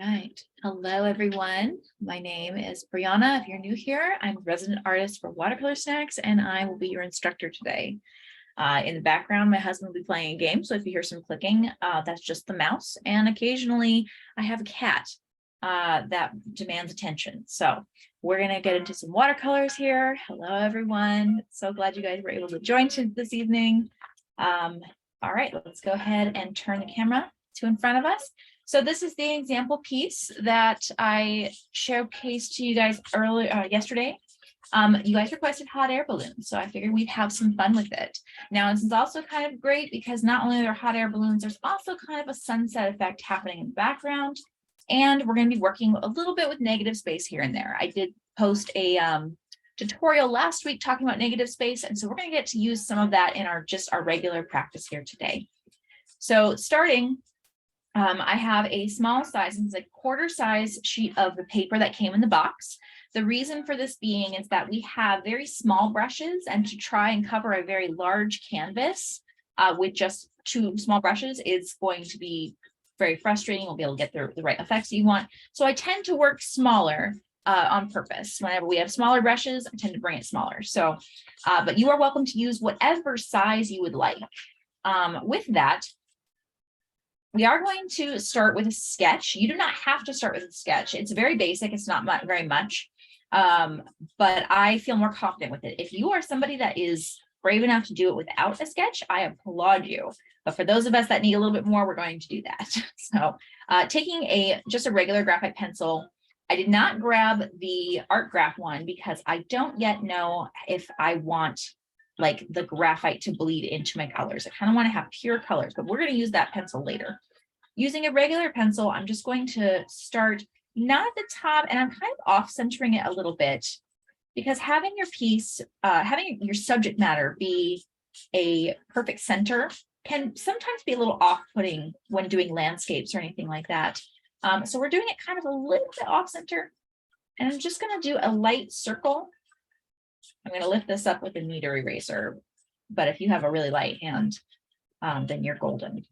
Right. Hello, everyone. My name is Brianna. If you're new here, I'm a resident artist for Watercolor Snacks, and I will be your instructor today. In the background, my husband will be playing a game, so if you hear some clicking, that's just the mouse. And occasionally, I have a cat that demands attention. So we're going to get into some watercolors here. Hello, everyone. So glad you guys were able to join this evening. All right, let's go ahead and turn the camera to in front of us. So this is the example piece that I showcased to you guys yesterday. You guys requested hot air balloons, so I figured we'd have some fun with it. Now, this is also kind of great because not only are there hot air balloons, there's also kind of a sunset effect happening in the background. And we're going to be working a little bit with negative space here and there. I did post a tutorial last week talking about negative space, and so we're going to get to use some of that in our regular practice here today. So starting, I have a small size, it's a quarter size sheet of the paper that came in the box. The reason for this being is that we have very small brushes, and to try and cover a very large canvas with just 2 small brushes is going to be very frustrating. We'll be able to get the right effects you want. So I tend to work smaller on purpose. Whenever we have smaller brushes, I tend to bring it smaller. So, but you are welcome to use whatever size you would like. With that, we are going to start with a sketch. You do not have to start with a sketch. It's very basic. It's not very much, but I feel more confident with it. If you are somebody that is brave enough to do it without a sketch, I applaud you. But for those of us that need a little bit more, we're going to do that. So taking just a regular graphite pencil, I did not grab the Art Graph one because I don't yet know if I want like the graphite to bleed into my colors. I kind of want to have pure colors, but we're going to use that pencil later. Using a regular pencil, I'm just going to start not at the top, and I'm kind of off centering it a little bit because having your piece, having your subject matter be a perfect center can sometimes be a little off-putting when doing landscapes or anything like that. So we're doing it kind of a little bit off center, and I'm just going to do a light circle. I'm going to lift this up with a kneader eraser, but if you have a really light hand, then you're golden.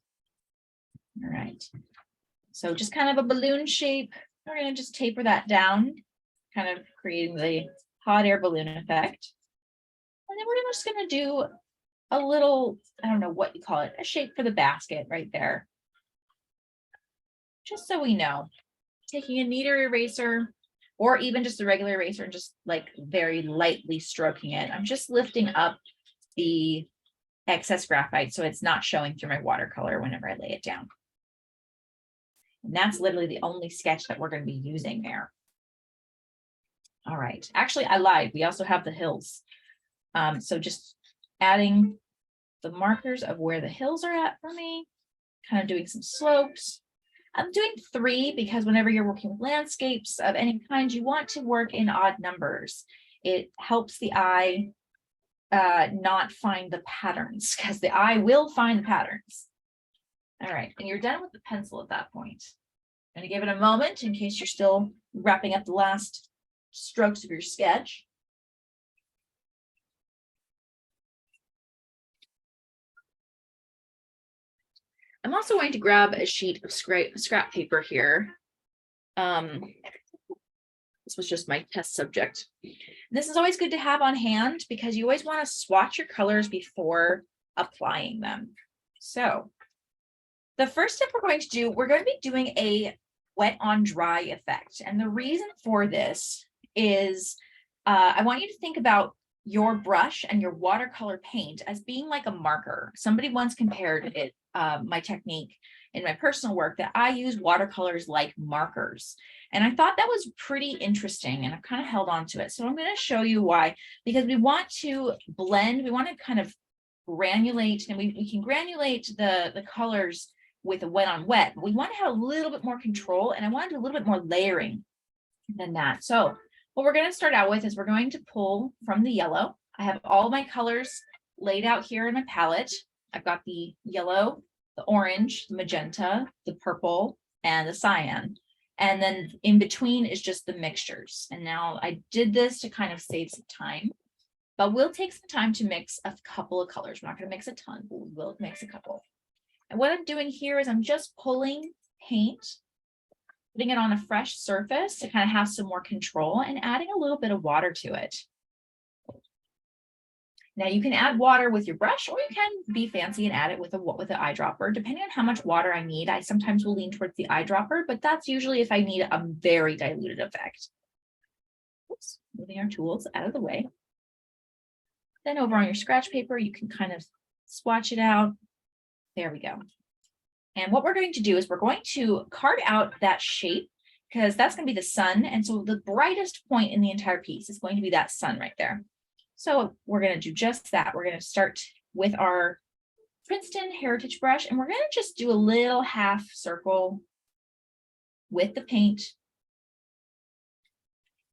All right. So just kind of a balloon shape. We're going to just taper that down, kind of creating the hot air balloon effect. And then we're just going to do a little, I don't know what you call it, a shape for the basket right there. Just so we know, taking a kneader eraser, or even just a regular eraser and just like very lightly stroking it. I'm just lifting up the excess graphite so it's not showing through my watercolor whenever I lay it down. And that's literally the only sketch that we're going to be using there. All right, actually I lied. We also have the hills. So just adding the markers of where the hills are at for me, kind of doing some slopes. I'm doing 3 because whenever you're working with landscapes of any kind, you want to work in odd numbers. It helps the eye not find the patterns, because the eye will find the patterns. All right, and you're done with the pencil at that point. I'm going to give it a moment in case you're still wrapping up the last strokes of your sketch. I'm also going to grab a sheet of scrap paper here. This was just my test subject. This is always good to have on hand because you always want to swatch your colors before applying them. So the first step we're going to do, we're going to be doing a wet on dry effect. And the reason for this is I want you to think about your brush and your watercolor paint as being like a marker. Somebody once compared it, my technique in my personal work, that I use watercolors like markers. And I thought that was pretty interesting, and I've kind of held on to it. So I'm going to show you why, because we want to blend, we want to kind of granulate, and we can granulate the colors with a wet on wet, but we want to have a little bit more control, and I want to do a little bit more layering than that. So what we're going to start out with is we're going to pull from the yellow. I have all my colors laid out here in my palette. I've got the yellow, the orange, the magenta, the purple, and the cyan. And then in between is just the mixtures. And now I did this to kind of save some time, but we'll take some time to mix a couple of colors. We're not going to mix a ton, but we will mix a couple. And what I'm doing here is I'm just pulling paint putting it on a fresh surface to kind of have some more control and adding a little bit of water to it. Now you can add water with your brush, or you can be fancy and add it with an eyedropper. Depending on how much water I need, I sometimes will lean towards the eyedropper, but that's usually if I need a very diluted effect. Oops, moving our tools out of the way. Then over on your scratch paper, you can kind of swatch it out. There we go. And what we're going to do is we're going to carve out that shape, because that's going to be the sun. And so the brightest point in the entire piece is going to be that sun right there. So we're going to do just that. We're going to start with our Princeton Heritage brush, and we're going to just do a little half circle with the paint.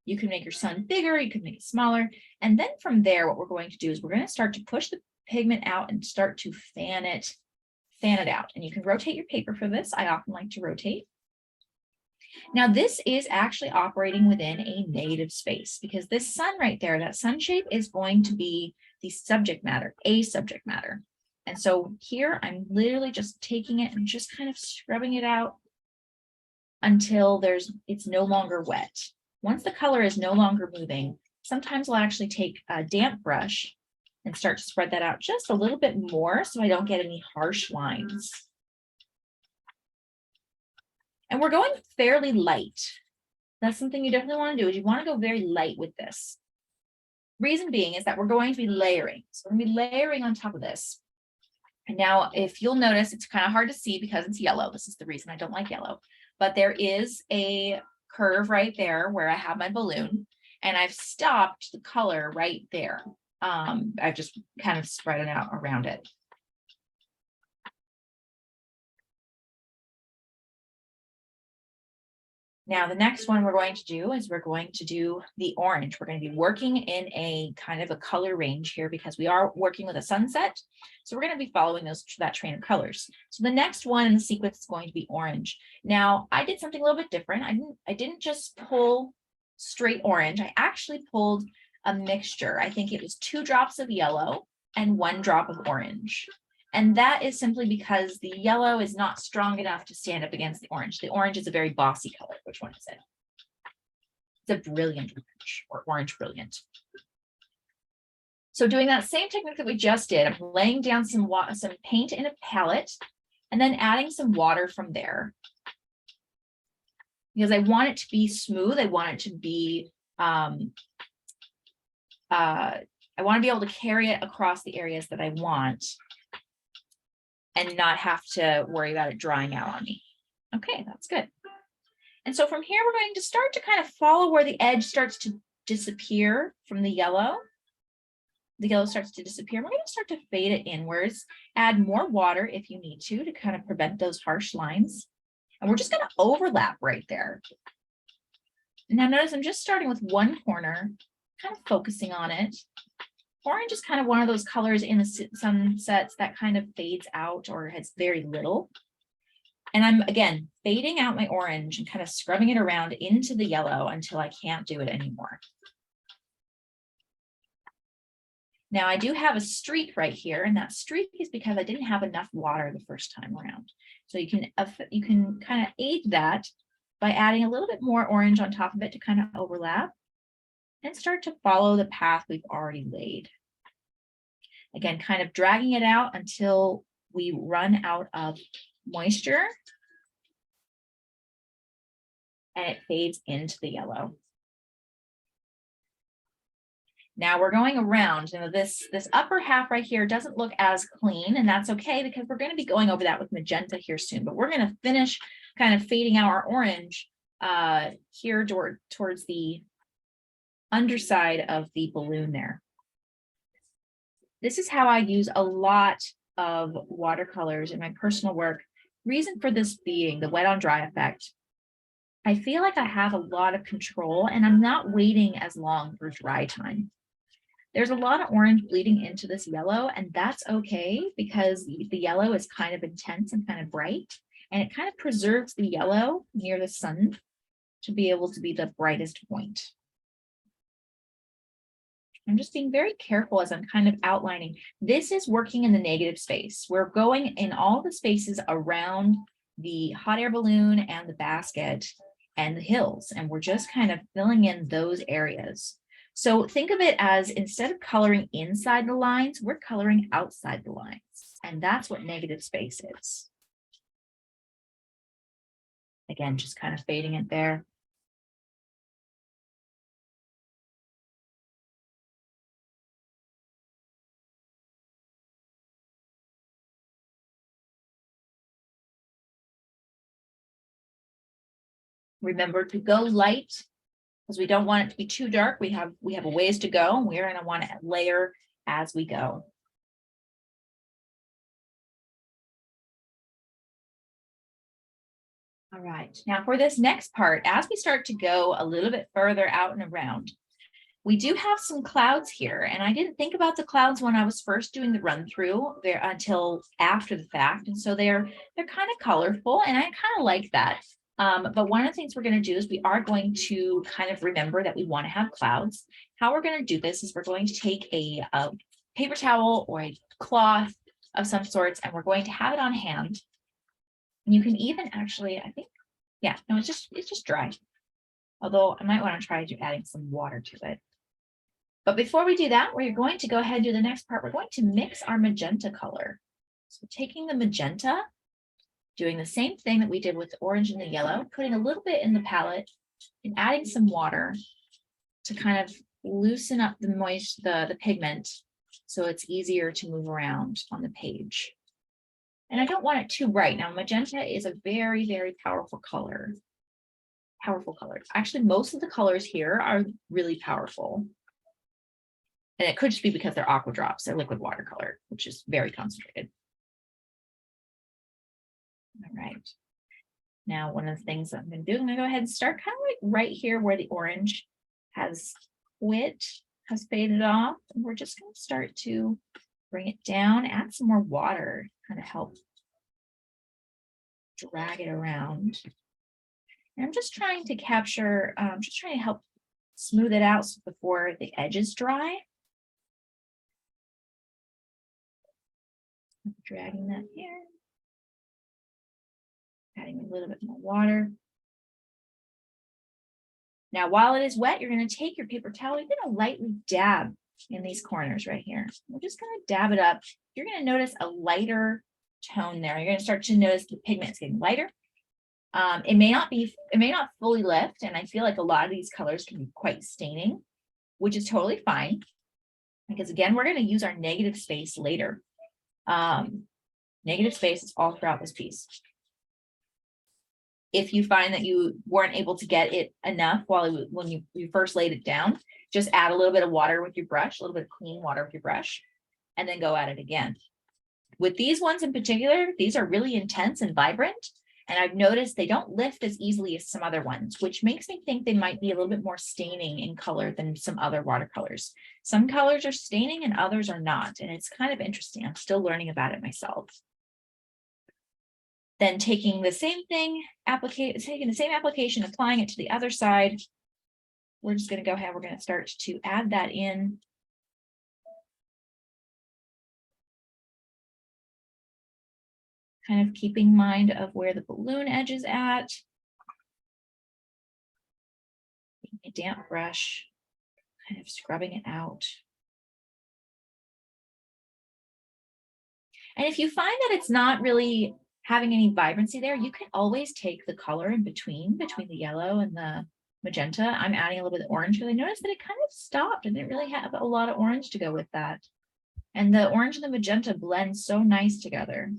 You can make your sun bigger, you can make it smaller. And then from there, what we're going to do is we're going to start to push the pigment out and start to fan it out. And you can rotate your paper for this. I often like to rotate. Now this is actually operating within a negative space, because this sun right there, that sun shape is going to be the subject matter, a subject matter. And so here I'm literally just taking it and just kind of scrubbing it out until it's no longer wet. Once the color is no longer moving, sometimes I'll actually take a damp brush and start to spread that out just a little bit more so I don't get any harsh lines. And we're going fairly light. That's something you definitely want to do, is you want to go very light with this. Reason being is that we're going to be layering. So we're going to be layering on top of this. And now if you'll notice, it's kind of hard to see because it's yellow. This is the reason I don't like yellow. But there is a curve right there where I have my balloon, and I've stopped the color right there. I've just kind of spread it out around it. Now, the next one we're going to do is we're going to do the orange. We're going to be working in a kind of a color range here because we are working with a sunset. So we're going to be following that train of colors. So the next one in the sequence is going to be orange. Now, I did something a little bit different. I didn't just pull straight orange. I actually pulled a mixture. I think it was 2 drops of yellow and 1 drop of orange. And that is simply because the yellow is not strong enough to stand up against the orange. The orange is a very bossy color. Which one is it? It's a brilliant orange, or orange brilliant. So doing that same technique that we just did, I'm laying down some paint in a palette and then adding some water from there. Because I want it to be smooth. I want it to be, I want to be able to carry it across the areas that I want and not have to worry about it drying out on me. Okay, that's good. And so from here, we're going to start to kind of follow where the edge starts to disappear from the yellow. The yellow starts to disappear. We're going to start to fade it inwards, add more water if you need to kind of prevent those harsh lines. And we're just going to overlap right there. Now notice I'm just starting with one corner, kind of focusing on it. Orange is kind of one of those colors in the sunsets that kind of fades out or has very little. And I'm, again, fading out my orange and kind of scrubbing it around into the yellow until I can't do it anymore. Now I do have a streak right here, and that streak is because I didn't have enough water the first time around. So you can kind of aid that by adding a little bit more orange on top of it to kind of overlap and start to follow the path we've already laid. Again, kind of dragging it out until we run out of moisture and it fades into the yellow. Now we're going around, this upper half right here doesn't look as clean, and that's okay because we're going to be going over that with magenta here soon, but we're going to finish kind of fading out our orange here towards the underside of the balloon there. This is how I use a lot of watercolors in my personal work. Reason for this being the wet on dry effect. I feel like I have a lot of control and I'm not waiting as long for dry time. There's a lot of orange bleeding into this yellow, and that's okay because the yellow is kind of intense and kind of bright, and it kind of preserves the yellow near the sun to be able to be the brightest point. I'm just being very careful as I'm kind of outlining. This is working in the negative space. We're going in all the spaces around the hot air balloon and the basket and the hills. And we're just kind of filling in those areas. So think of it as instead of coloring inside the lines, we're coloring outside the lines. And that's what negative space is. Again, just kind of fading it there. Remember to go light because we don't want it to be too dark. We have a ways to go, and we're going to want to layer as we go. All right, now for this next part, as we start to go a little bit further out and around, we do have some clouds here, and I didn't think about the clouds when I was first doing the run through there until after the fact, and so they're kind of colorful, and I kind of like that. But one of the things we're going to do is we are going to kind of remember that we want to have clouds. How we're going to do this is we're going to take a paper towel or a cloth of some sorts, and we're going to have it on hand. And you can even actually, I think, yeah, no, it's just dry. Although I might want to try adding some water to it. But before we do that, we're going to go ahead and do the next part. We're going to mix our magenta color. So taking the magenta, doing the same thing that we did with the orange and the yellow, putting a little bit in the palette and adding some water to kind of loosen up the pigment so it's easier to move around on the page. And I don't want it too bright. Now, magenta is a very, very powerful color. Powerful color. Actually, most of the colors here are really powerful. And it could just be because they're aqua drops, they're liquid watercolor, which is very concentrated. All right. Now, one of the things that I'm going to do, I'm going to go ahead and start kind of like right here where the orange has quit, has faded off. And we're just going to start to bring it down, add some more water, kind of help drag it around. And I'm just trying to capture, just trying to help smooth it out before the edges dry. Dragging that here. Adding a little bit more water. Now, while it is wet, you're going to take your paper towel. You're going to lightly dab in these corners right here. We're just going to dab it up. You're going to notice a lighter tone there. You're going to start to notice the pigment is getting lighter. It may not fully lift, and I feel like a lot of these colors can be quite staining, which is totally fine. Because again, we're going to use our negative space later. Negative space is all throughout this piece. If you find that you weren't able to get it enough when you first laid it down, just add a little bit of water with your brush, a little bit of clean water with your brush, and then go at it again. With these ones in particular, these are really intense and vibrant, and I've noticed they don't lift as easily as some other ones, which makes me think they might be a little bit more staining in color than some other watercolors. Some colors are staining and others are not, and it's kind of interesting. I'm still learning about it myself. Then taking the same thing, taking the same application, applying it to the other side. We're just going to go ahead. We're going to start to add that in. Kind of keeping mind of where the balloon edge is at. Taking a damp brush, kind of scrubbing it out. And if you find that it's not really having any vibrancy there, you can always take the color in between the yellow and the magenta. I'm adding a little bit of orange because I noticed that it kind of stopped and didn't really have a lot of orange to go with that. And the orange and the magenta blend so nice together.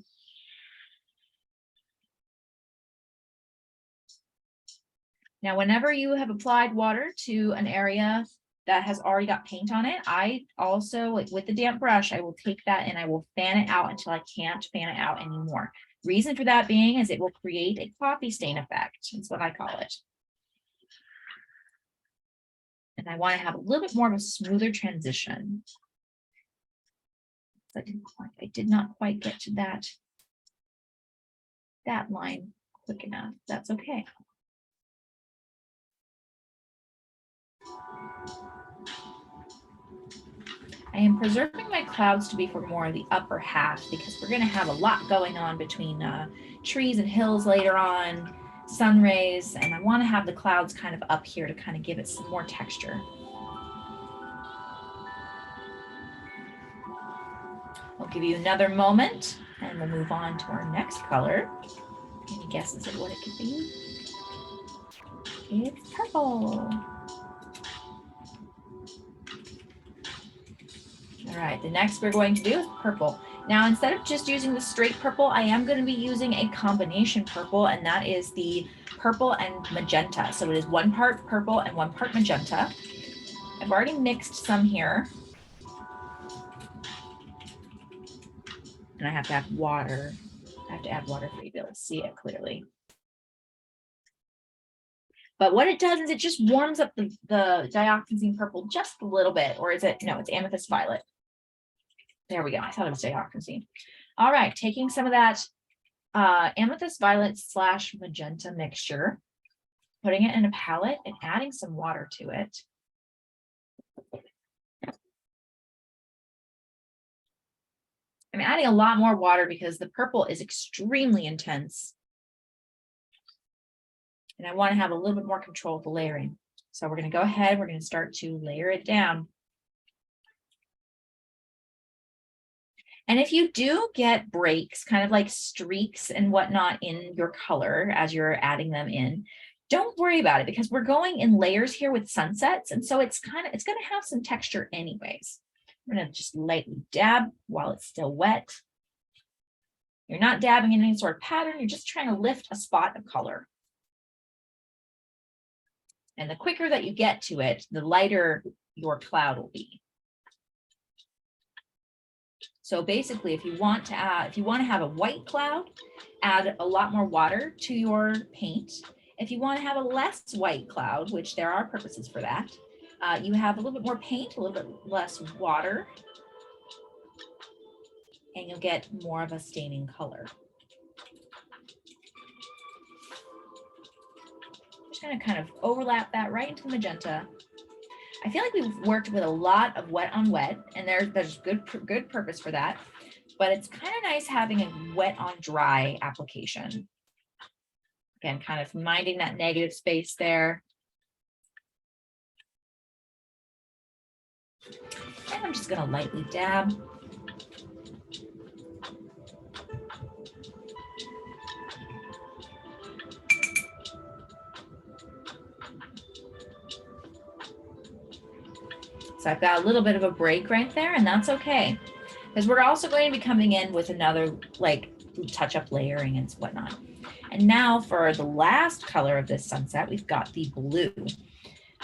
Now, whenever you have applied water to an area that has already got paint on it, I also, like with the damp brush, I will take that and I will fan it out until I can't fan it out anymore. Reason for that being is it will create a coffee stain effect. That's what I call it. And I want to have a little bit more of a smoother transition. I did not quite get to that line quick enough. That's okay. I am preserving my clouds to be for more of the upper half because we're going to have a lot going on between trees and hills later on. sun rays, and I want to have the clouds kind of up here to kind of give it some more texture. I'll give you another moment and we'll move on to our next color. Any guesses of what it could be? It's purple. All right, the next we're going to do is purple. Now, instead of just using the straight purple, I am going to be using a combination purple, and that is the purple and magenta. So it is 1 part purple and 1 part magenta. I've already mixed some here. And I have to have water. I have to add water for you to be able to see it clearly. But what it does is it just warms up the dioxazine purple just a little bit, or is it, no, it's amethyst violet. There we go. I thought it was dioxazine. All right, taking some of that amethyst violet / magenta mixture, putting it in a palette and adding some water to it. I'm adding a lot more water because the purple is extremely intense. And I want to have a little bit more control of the layering. So we're going to go ahead, we're going to start to layer it down. And if you do get breaks, kind of like streaks and whatnot in your color as you're adding them in, don't worry about it because we're going in layers here with sunsets. And so it's going to have some texture anyways. I'm going to just lightly dab while it's still wet. You're not dabbing in any sort of pattern. You're just trying to lift a spot of color. And the quicker that you get to it, the lighter your cloud will be. So basically, if you want to have a white cloud, add a lot more water to your paint. If you want to have a less white cloud, which there are purposes for that, you have a little bit more paint, a little bit less water, and you'll get more of a staining color. Just going to kind of overlap that right into the magenta. I feel like we've worked with a lot of wet on wet, and there's good purpose for that, but it's kind of nice having a wet on dry application. Again, kind of minding that negative space there. And I'm just going to lightly dab. So I've got a little bit of a break right there, and that's okay. Because we're also going to be coming in with another like touch-up layering and whatnot. And now for the last color of this sunset, we've got the blue.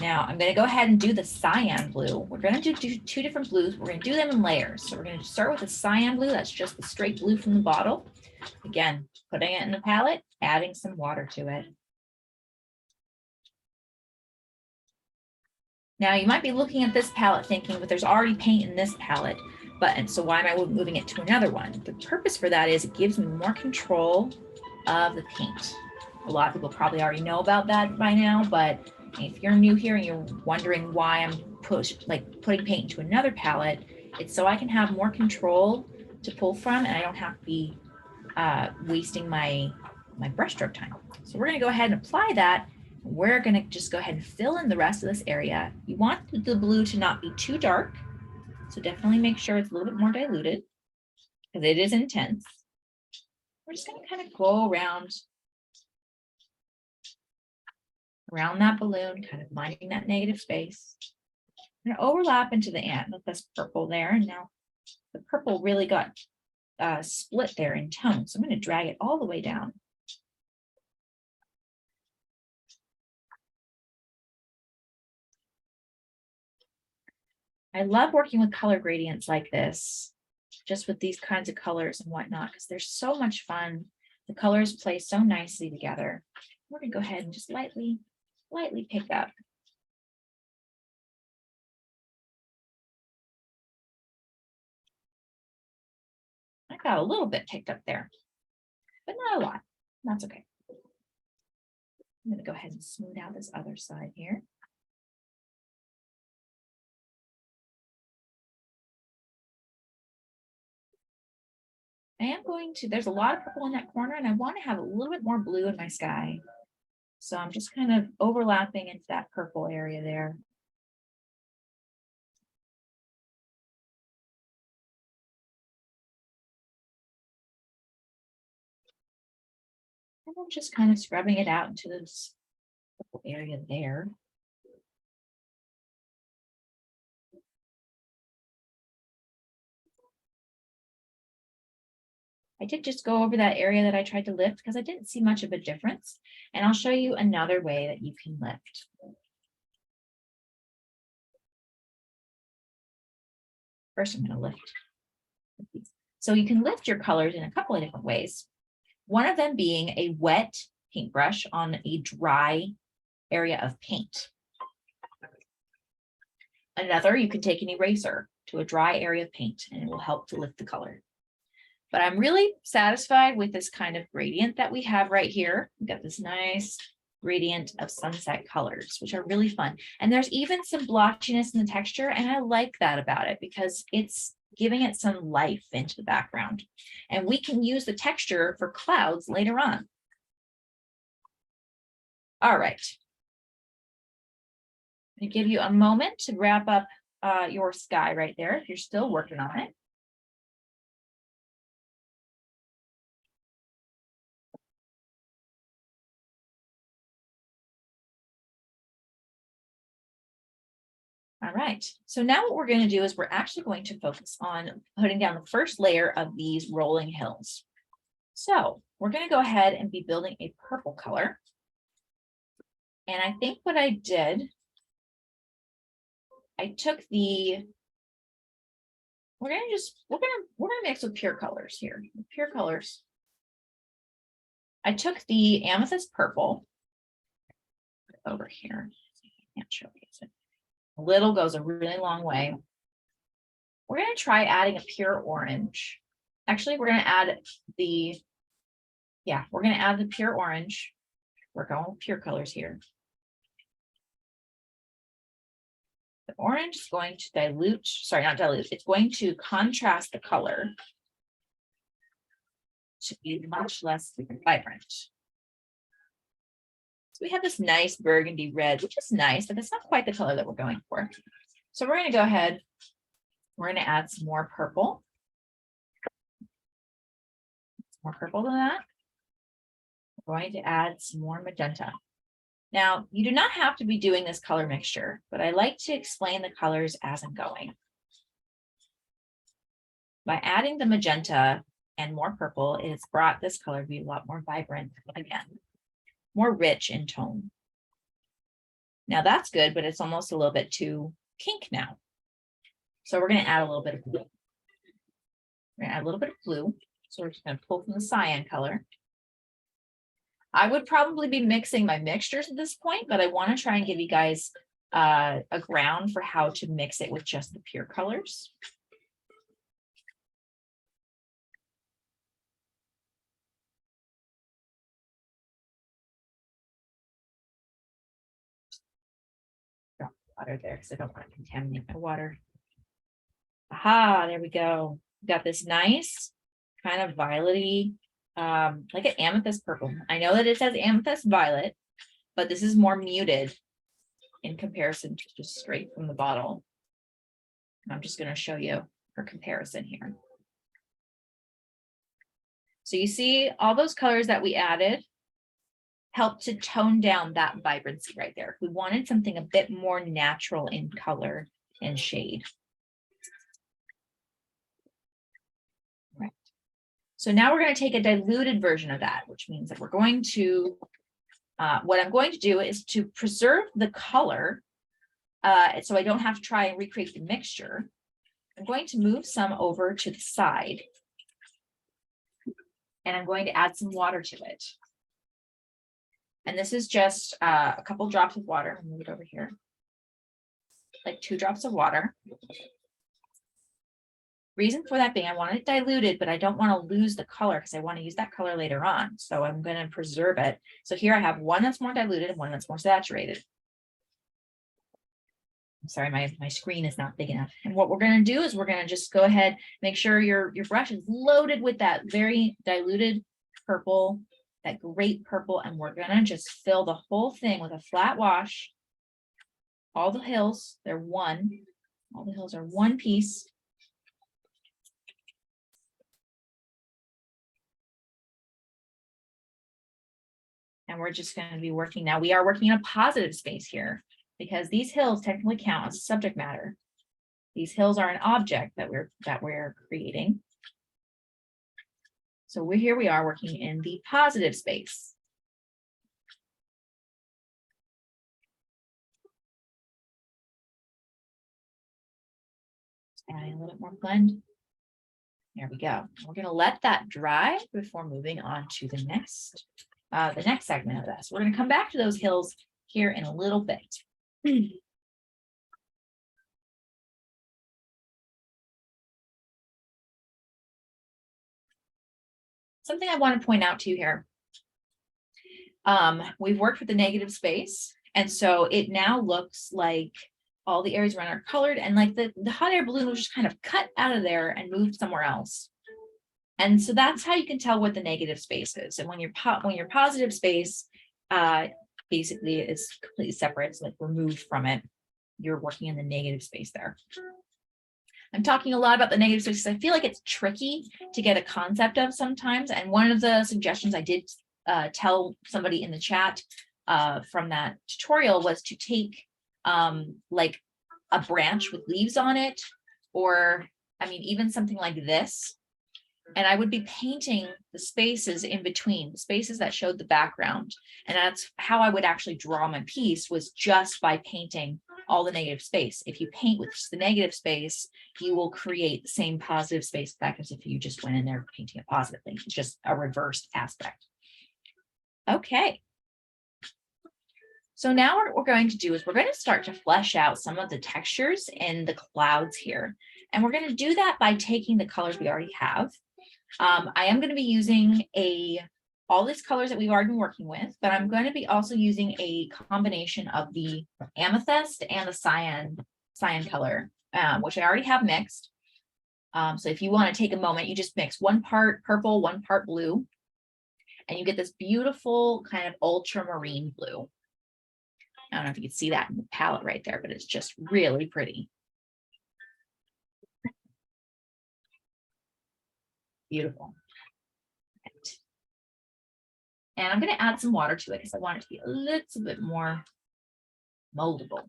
Now I'm going to go ahead and do the cyan blue. We're going to do 2 different blues. We're going to do them in layers. So we're going to start with the cyan blue. That's just the straight blue from the bottle. Again, putting it in the palette, adding some water to it. Now you might be looking at this palette thinking, but there's already paint in this palette, and so why am I moving it to another one? The purpose for that is it gives me more control of the paint. A lot of people probably already know about that by now, but if you're new here and you're wondering why I'm putting paint into another palette, it's so I can have more control to pull from, and I don't have to be wasting my brushstroke time. So we're going to go ahead and apply that. We're going to just go ahead and fill in the rest of this area. You want the blue to not be too dark, so definitely make sure it's a little bit more diluted because it is intense. We're just going to kind of go around that balloon, kind of minding that negative space. I'm going to overlap into this purple there, and now the purple really got split there in tone, so I'm going to drag it all the way down. I love working with color gradients like this, just with these kinds of colors and whatnot, because they're so much fun. The colors play so nicely together. We're going to go ahead and just lightly pick up. I got a little bit picked up there, but not a lot. That's okay. I'm going to go ahead and smooth out this other side here. I am going to, there's a lot of purple in that corner, and I want to have a little bit more blue in my sky. So I'm just kind of overlapping into that purple area there. And I'm just kind of scrubbing it out into this purple area there. I did just go over that area that I tried to lift because I didn't see much of a difference. And I'll show you another way that you can lift. First, I'm going to lift. So you can lift your colors in a couple of different ways. One of them being a wet paintbrush on a dry area of paint. Another, you can take an eraser to a dry area of paint and it will help to lift the color. But I'm really satisfied with this kind of gradient that we have right here. We've got this nice gradient of sunset colors, which are really fun. And there's even some blotchiness in the texture, and I like that about it because it's giving it some life into the background. And we can use the texture for clouds later on. All right. I'm gonna give you a moment to wrap up your sky right there if you're still working on it. All right, so now what we're going to do is we're actually going to focus on putting down the first layer of these rolling hills. So we're going to go ahead and be building a purple color. And I think what I did, I took the, we're going to mix with pure colors here. Pure colors. I took the amethyst purple over here. I can't showcase it. A little goes a really long way. We're going to try adding a pure orange. Actually, we're going to add the, we're going to add the pure orange. We're going with pure colors here. The orange is going to dilute, sorry, not dilute, it's going to contrast the color to be much less vibrant. So we have this nice burgundy red, which is nice, but it's not quite the color that we're going for. So we're going to go ahead, we're going to add some more purple. More purple than that. We're going to add some more magenta. Now, you do not have to be doing this color mixture, but I like to explain the colors as I'm going. By adding the magenta and more purple, it has brought this color to be a lot more vibrant again, more rich in tone. Now that's good, but it's almost a little bit too pink now. So we're going to add a little bit of blue. We're going to add a little bit of blue. So we're just going to pull from the cyan color. I would probably be mixing my mixtures at this point, but I want to try and give you guys a ground for how to mix it with just the pure colors. Drop water there because I don't want to contaminate my water. Aha, there we go. Got this nice kind of violet-y, like an amethyst purple. I know that it says amethyst violet, but this is more muted in comparison to just straight from the bottle. I'm just going to show you for comparison here. So you see all those colors that we added help to tone down that vibrancy right there. We wanted something a bit more natural in color and shade. Right. So now we're going to take a diluted version of that, which means that we're going to, what I'm going to do is to preserve the color, so I don't have to try and recreate the mixture. I'm going to move some over to the side, and I'm going to add some water to it. And this is just a couple drops of water. I'll move it over here. Like 2 drops of water. Reason for that being I want it diluted, but I don't want to lose the color because I want to use that color later on. So I'm going to preserve it. So here I have one that's more diluted and one that's more saturated. I'm sorry, my screen is not big enough. And what we're going to do is we're going to just go ahead, make sure your brush is loaded with that very diluted purple that great purple, and we're gonna just fill the whole thing with a flat wash. All the hills, they're one. All the hills are one piece. And we're just going to be working now. We are working in a positive space here because these hills technically count as subject matter. These hills are an object that we're creating. So here we are working in the positive space. Just adding a little bit more blend. There we go. We're going to let that dry before moving on to the next segment of this. We're going to come back to those hills here in a little bit. Something I want to point out to you here. We've worked with the negative space, and so it now looks like all the areas around are colored, and like the hot air balloon was just kind of cut out of there and moved somewhere else. And so that's how you can tell what the negative space is. And when your positive space basically is completely separate, it's like removed from it, you're working in the negative space there. I'm talking a lot about the negative space because I feel like it's tricky to get a concept of sometimes. And one of the suggestions I did tell somebody in the chat from that tutorial was to take like a branch with leaves on it, or I mean, even something like this. And I would be painting the spaces in between, the spaces that showed the background. And that's how I would actually draw my piece, was just by painting all the negative space. If you paint with just the negative space, you will create the same positive space back as if you just went in there painting it positively. It's just a reversed aspect. Okay. So now what we're going to do is we're going to start to flesh out some of the textures in the clouds here. And we're going to do that by taking the colors we already have. I am going to be using all these colors that we've already been working with, but I'm going to be also using a combination of the amethyst and the cyan color, which I already have mixed. So if you want to take a moment, you just mix 1 part purple, 1 part blue, and you get this beautiful kind of ultramarine blue. I don't know if you can see that in the palette right there, but it's just really pretty. Beautiful. Right. And I'm going to add some water to it because I want it to be a little bit more moldable.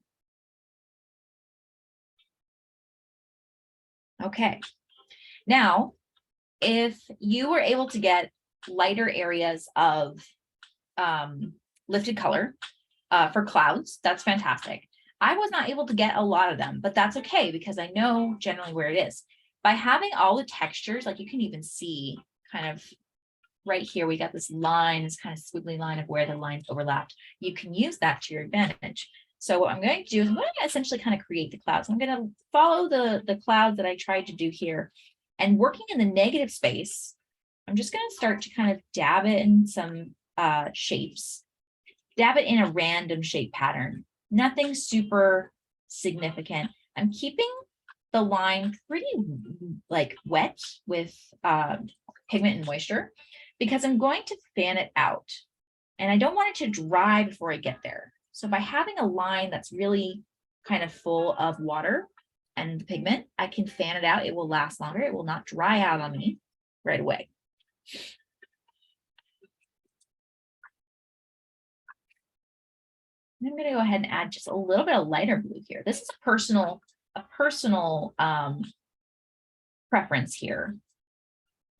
Okay. Now, if you were able to get lighter areas of lifted color for clouds, that's fantastic. I was not able to get a lot of them, but that's okay because I know generally where it is. By having all the textures, like you can even see kind of right here, we got this line, this kind of squiggly line of where the lines overlapped. You can use that to your advantage. So what I'm going to do is I'm going to essentially kind of create the clouds. I'm going to follow the clouds that I tried to do here, and working in the negative space, I'm just going to start to kind of dab it in some shapes, dab it in a random shape pattern, nothing super significant. I'm keeping the line pretty like wet with pigment and moisture because I'm going to fan it out, and I don't want it to dry before I get there. So by having a line that's really kind of full of water and the pigment, I can fan it out. It will last longer. It will not dry out on me right away. I'm going to go ahead and add just a little bit of lighter blue here. This is a personal preference here.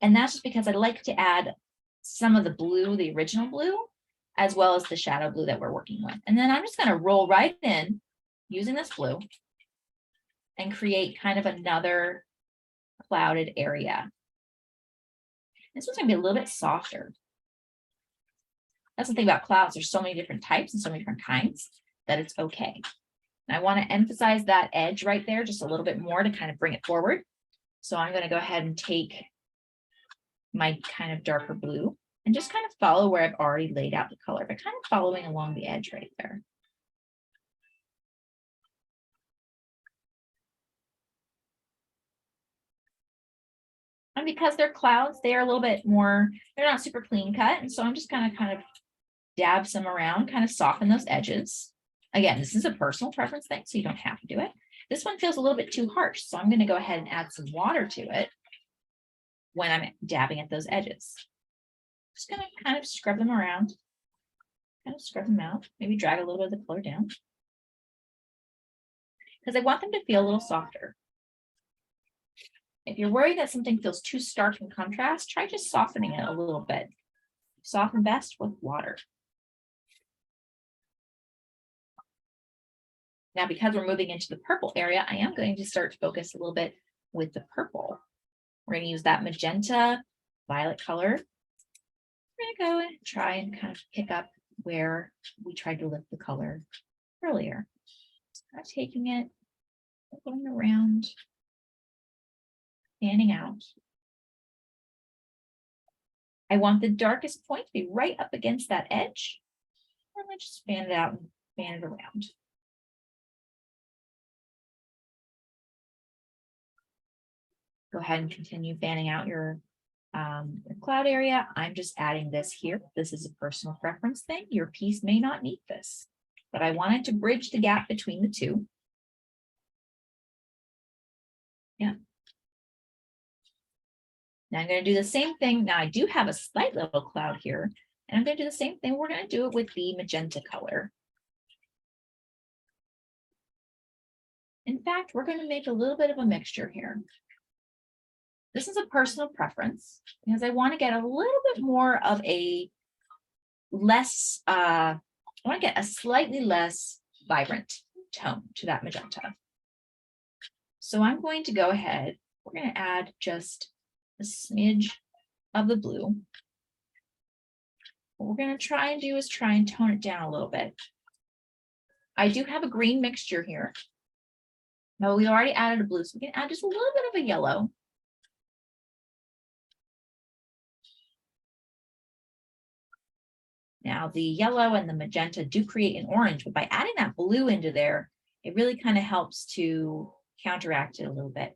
And that's just because I like to add some of the blue, the original blue, as well as the shadow blue that we're working with. And then I'm just going to roll right in using this blue and create kind of another clouded area. This one's going to be a little bit softer. That's the thing about clouds. There's so many different types and so many different kinds that it's okay. And I want to emphasize that edge right there just a little bit more to kind of bring it forward. So I'm going to go ahead and take my kind of darker blue and just kind of follow where I've already laid out the color, but kind of following along the edge right there. I'm And because they're clouds, they are a little bit more, they're not super clean cut. And so I'm just kind of dab some around, kind of soften those edges. Again, this is a personal preference thing, so you don't have to do it. This one feels a little bit too harsh, so I'm going to go ahead and add some water to it when I'm dabbing at those edges. Just going to kind of scrub them around, kind of scrub them out, maybe drag a little bit of the color down, because I want them to feel a little softer. If you're worried that something feels too stark in contrast, try just softening it a little bit. Soften best with water. Now, because we're moving into the purple area, I am going to start to focus a little bit with the purple. We're going to use that magenta, violet color. We're going to go and try and kind of pick up where we tried to lift the color earlier. So I'm taking it, going around, fanning out. I want the darkest point to be right up against that edge. I'm going to just fan it out and fan it around. Go ahead and continue fanning out your cloud area. I'm just adding this here. This is a personal preference thing. Your piece may not need this, but I wanted to bridge the gap between the two. Yeah. Now I'm going to do the same thing. Now I do have a slight little cloud here, and I'm going to do the same thing. We're going to do it with the magenta color. In fact, we're going to make a little bit of a mixture here. This is a personal preference because I want to get a little bit more of a less, I want to get a slightly less vibrant tone to that magenta. So I'm going to go ahead, we're going to add just a smidge of the blue. What we're going to try and do is try and tone it down a little bit. I do have a green mixture here. Now we already added a blue, so we can add just a little bit of a yellow. Now the yellow and the magenta do create an orange, but by adding that blue into there, it really kind of helps to counteract it a little bit.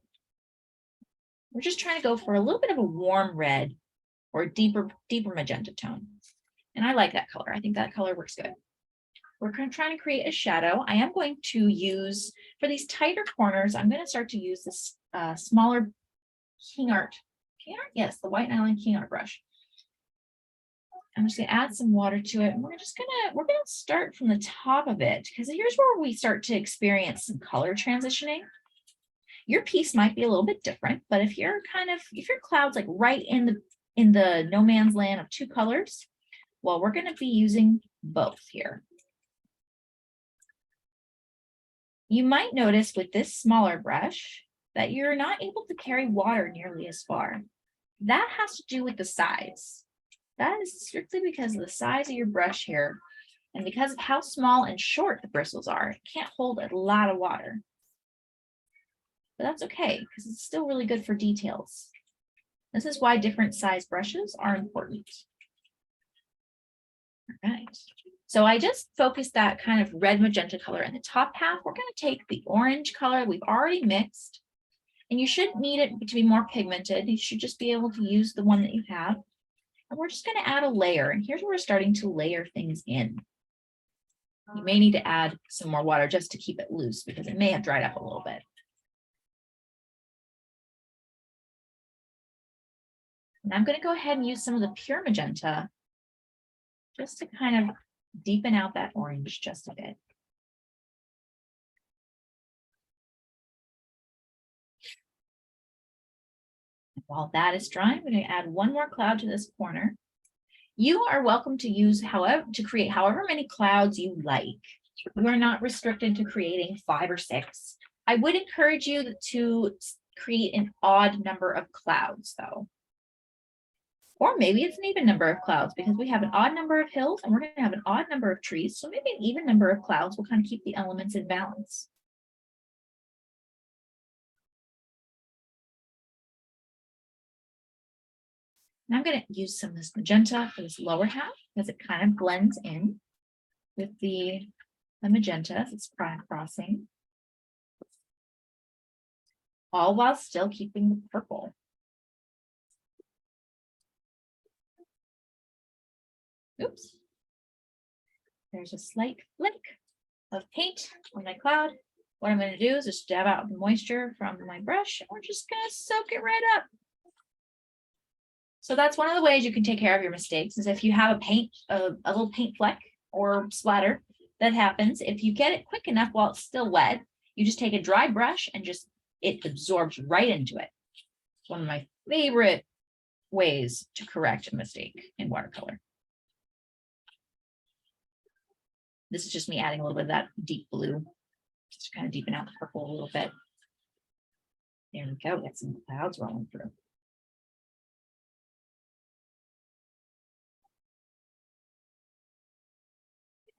We're just trying to go for a little bit of a warm red or a deeper magenta tone. And I like that color. I think that color works good. We're trying to create a shadow. I am going to use, for these tighter corners, I'm going to start to use this smaller King Art, yes, the white nylon King Art brush. I'm just going to add some water to it, and we're going to start from the top of it, because here's where we start to experience some color transitioning. Your piece might be a little bit different, but if your cloud's like right in the no man's land of two colors, well, we're going to be using both here. You might notice with this smaller brush that you're not able to carry water nearly as far. That has to do with the size. That is strictly because of the size of your brush here, and because of how small and short the bristles are, it can't hold a lot of water. But that's okay, because it's still really good for details. This is why different size brushes are important. All right. So I just focused that kind of red magenta color in the top half. We're going to take the orange color we've already mixed, and you shouldn't need it to be more pigmented. You should just be able to use the one that you have. And we're just going to add a layer, and here's where we're starting to layer things in. You may need to add some more water just to keep it loose because it may have dried up a little bit. And I'm going to go ahead and use some of the pure magenta just to kind of deepen out that orange just a bit. While that is drying, we're going to add one more cloud to this corner. You are welcome to create however many clouds you like. You are not restricted to creating 5 or 6. I would encourage you to create an odd number of clouds, though. Or maybe it's an even number of clouds, because we have an odd number of hills and we're going to have an odd number of trees. So maybe an even number of clouds will kind of keep the elements in balance. And I'm going to use some of this magenta for this lower half because it kind of blends in with the magenta as it's crossing, all while still keeping the purple. Oops. There's a slight flick of paint on my cloud. What I'm going to do is just dab out the moisture from my brush. And we're just going to soak it right up. So that's one of the ways you can take care of your mistakes, is if you have a little paint fleck or splatter that happens, if you get it quick enough while it's still wet, you just take a dry brush and just, it absorbs right into it. It's one of my favorite ways to correct a mistake in watercolor. This is just me adding a little bit of that deep blue, just to kind of deepen out the purple a little bit. There we go, got some clouds rolling through.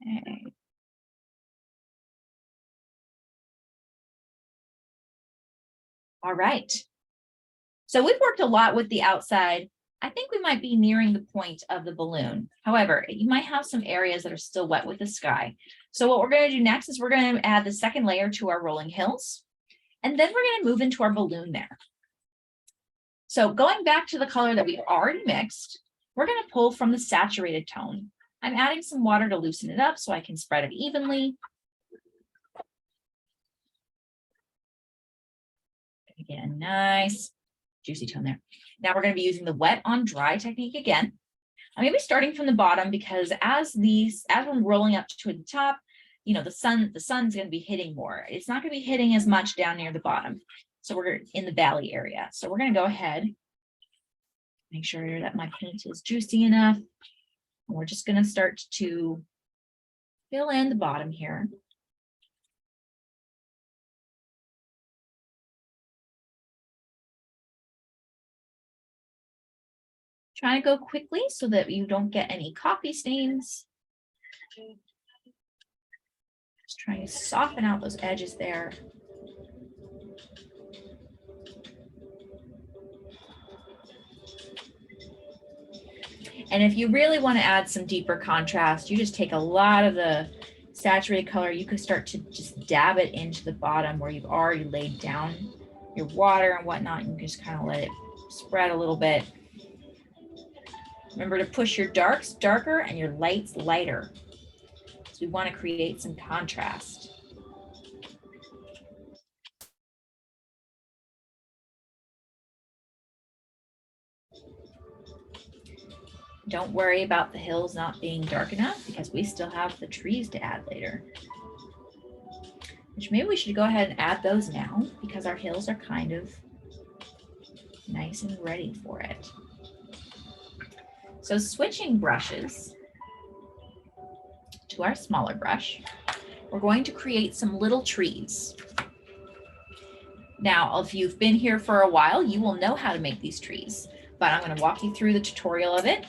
Okay. All right. So we've worked a lot with the outside. I think we might be nearing the point of the balloon. However, you might have some areas that are still wet with the sky. So what we're going to do next is we're going to add the second layer to our rolling hills. And then we're going to move into our balloon there. So going back to the color that we've already mixed, we're going to pull from the saturated tone. I'm adding some water to loosen it up so I can spread it evenly. Get a nice juicy tone there. Now we're going to be using the wet on dry technique again. I'm going to be starting from the bottom because as we're rolling up to the top, you know, the sun's going to be hitting more. It's not going to be hitting as much down near the bottom. So we're in the valley area. So we're going to go ahead, make sure that my paint is juicy enough. And we're just going to start to fill in the bottom here. Try to go quickly so that you don't get any coffee stains. Just trying to soften out those edges there. And if you really want to add some deeper contrast, you just take a lot of the saturated color. You could start to just dab it into the bottom where you've already laid down your water and whatnot. You can just kind of let it spread a little bit. Remember to push your darks darker and your lights lighter. So we want to create some contrast. Don't worry about the hills not being dark enough because we still have the trees to add later. Which maybe we should go ahead and add those now because our hills are kind of nice and ready for it. So switching brushes to our smaller brush, we're going to create some little trees. Now, if you've been here for a while, you will know how to make these trees, but I'm going to walk you through the tutorial of it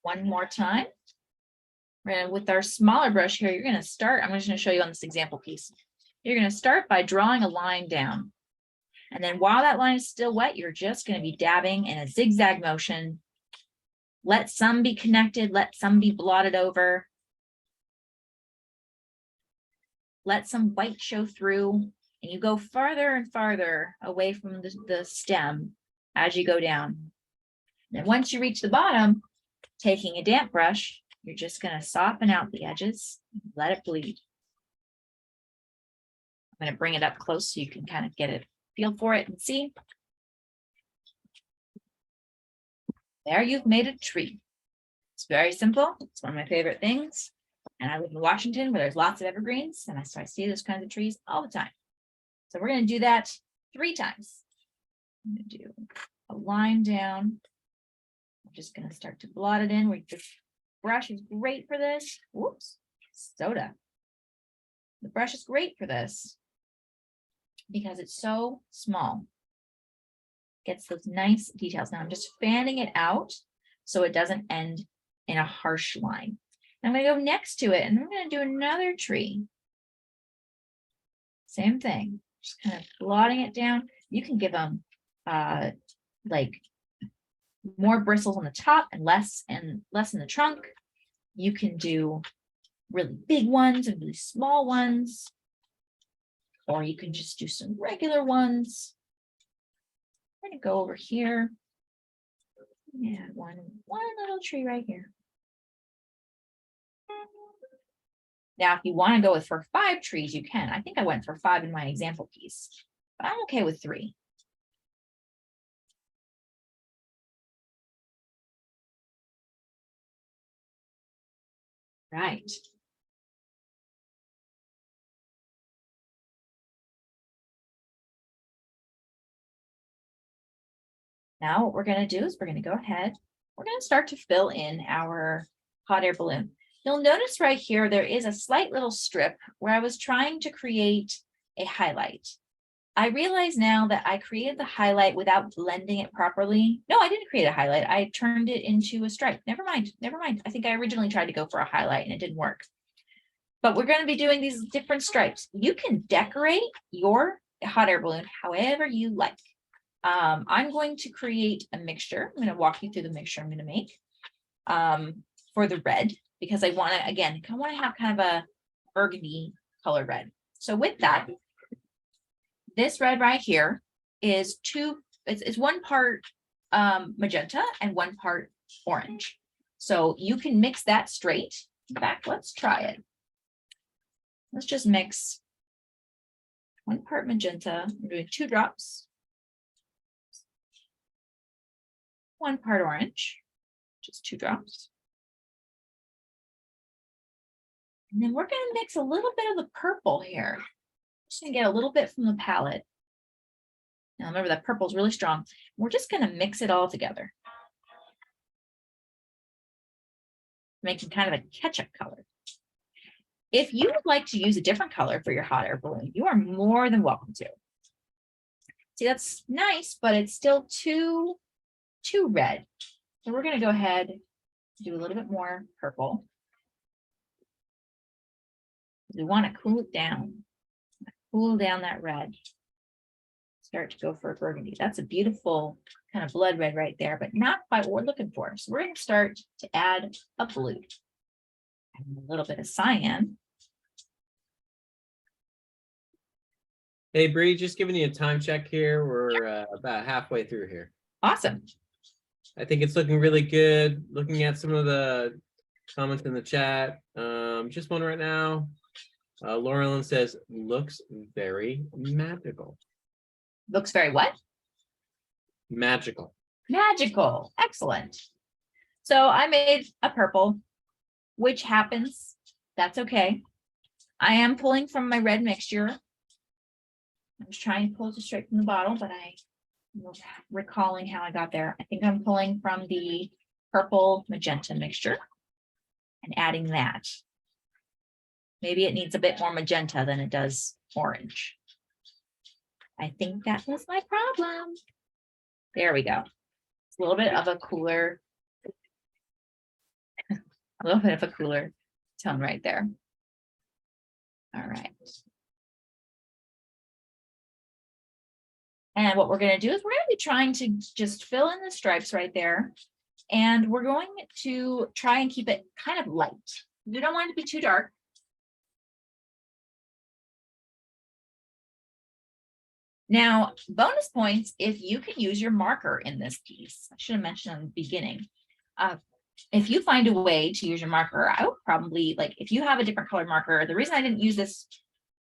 one more time. With our smaller brush here, you're going to start, I'm just going to show you on this example piece. You're going to start by drawing a line down. And then while that line is still wet, you're just going to be dabbing in a zigzag motion. Let some be connected, let some be blotted over. Let some white show through, and you go farther and farther away from the stem as you go down. And once you reach the bottom, taking a damp brush, you're just going to soften out the edges, let it bleed. I'm going to bring it up close so you can kind of get a feel for it and see. There you've made a tree. It's very simple. It's one of my favorite things. And I live in Washington where there's lots of evergreens, and so I see those kinds of trees all the time. So we're going to do that 3 times. I'm going to do a line down. I'm just going to start to blot it in. The brush is great for this. Whoops, soda. The brush is great for this because it's so small. Gets those nice details. Now I'm just fanning it out so it doesn't end in a harsh line. I'm going to go next to it and I'm going to do another tree. Same thing, just kind of blotting it down. You can give them like more bristles on the top and less in the trunk. You can do really big ones and really small ones, or you can just do some regular ones. I'm going to go over here. Yeah, one little tree right here. Now, if you want to go for 5 trees, you can. I think I went for 5 in my example piece, but I'm okay with 3. Right. Now what we're going to do is we're going to go ahead. We're going to start to fill in our hot air balloon. You'll notice right here, there is a slight little strip where I was trying to create a highlight. I realize now that I created the highlight without blending it properly. No, I didn't create a highlight. I turned it into a stripe. Never mind. Never mind. I think I originally tried to go for a highlight and it didn't work. But we're going to be doing these different stripes. You can decorate your hot air balloon however you like. I'm going to create a mixture. I'm going to walk you through the mixture I'm going to make for the red, because I want to, again, I want to have kind of a burgundy color red. So with that, this red right here is it's 1 part magenta and 1 part orange. So you can mix that straight. In fact, let's try it. Let's just mix 1 part magenta. I'm doing 2 drops. 1 part orange, just 2 drops. And then we're going to mix a little bit of the purple here. Just going to get a little bit from the palette. Now remember that purple is really strong. We're just going to mix it all together, making kind of a ketchup color. If you would like to use a different color for your hot air balloon, you are more than welcome to. See, that's nice, but it's still too red. So we're going to go ahead and do a little bit more purple. We want to cool it down. Cool down that red. Start to go for a burgundy. That's a beautiful kind of blood red right there, but not quite what we're looking for. So we're going to start to add a blue and a little bit of cyan. Hey, Bree, just giving you a time check here. We're about halfway through here. Awesome. I think it's looking really good. Looking at some of the comments in the chat. Just one right now. Laurelyn says, looks very magical. Looks very what? Magical. Magical. Excellent. So I made a purple, which happens. That's okay. I am pulling from my red mixture. I was trying to pull it straight from the bottle, but I was recalling how I got there. I think I'm pulling from the purple magenta mixture and adding that. Maybe it needs a bit more magenta than it does orange. I think that was my problem. There we go. It's a little bit of a cooler, tone right there. All right. And what we're going to do is we're going to be trying to just fill in the stripes right there. And we're going to try and keep it kind of light. We don't want it to be too dark. Now, bonus points if you can use your marker in this piece. I should have mentioned in the beginning. If you find a way to use your marker, I would probably, like, if you have a different color marker, the reason I didn't use this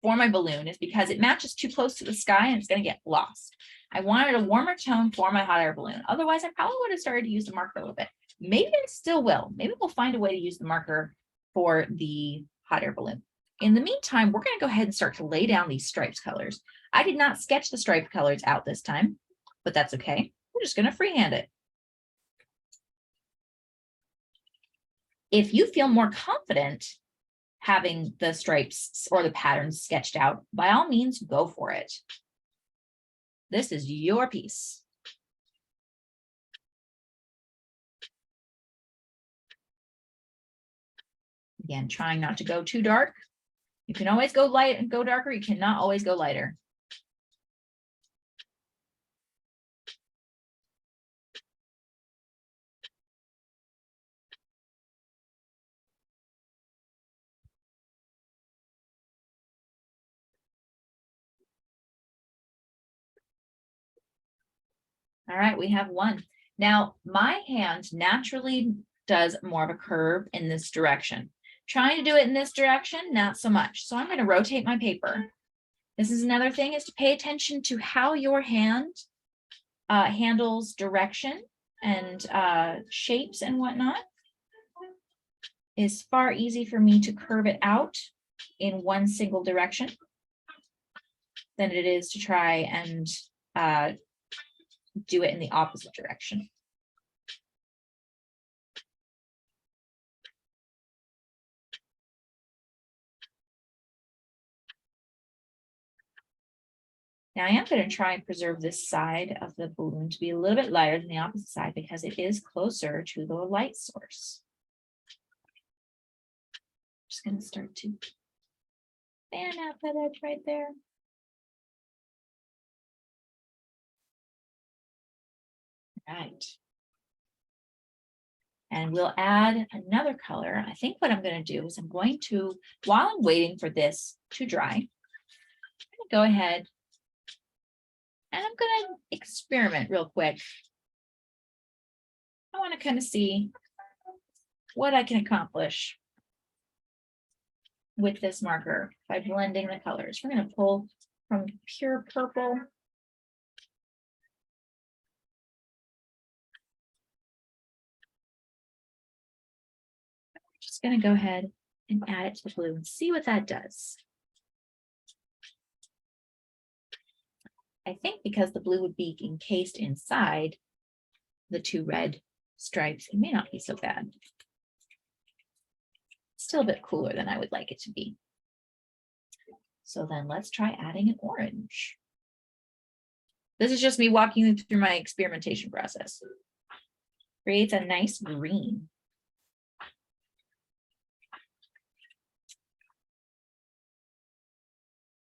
for my balloon is because it matches too close to the sky and it's going to get lost. I wanted a warmer tone for my hot air balloon. Otherwise, I probably would have started to use the marker a little bit. Maybe I still will. Maybe we'll find a way to use the marker for the hot air balloon. In the meantime, we're going to go ahead and start to lay down these stripes colors. I did not sketch the stripe colors out this time, but that's okay. We're just going to freehand it. If you feel more confident having the stripes or the patterns sketched out, by all means, go for it. This is your piece. Again, trying not to go too dark. You can always go light and go darker. You cannot always go lighter. All right, we have one. Now, my hand naturally does more of a curve in this direction. Trying to do it in this direction, not so much. So I'm going to rotate my paper. This is another thing, is to pay attention to how your hand handles direction and shapes and whatnot. It's far easy for me to curve it out in one single direction than it is to try and do it in the opposite direction. Now I am going to try and preserve this side of the balloon to be a little bit lighter than the opposite side because it is closer to the light source. Just going to start to fan out that edge right there. Right. And we'll add another color. I think what I'm going to do is I'm going to, while I'm waiting for this to dry, I'm going to go ahead and I'm going to experiment real quick. I want to kind of see what I can accomplish with this marker by blending the colors. We're going to pull from pure purple. Just going to go ahead and add it to the blue and see what that does. I think because the blue would be encased inside the two red stripes, it may not be so bad. Still a bit cooler than I would like it to be. So then let's try adding an orange. This is just me walking you through my experimentation process. Creates a nice green.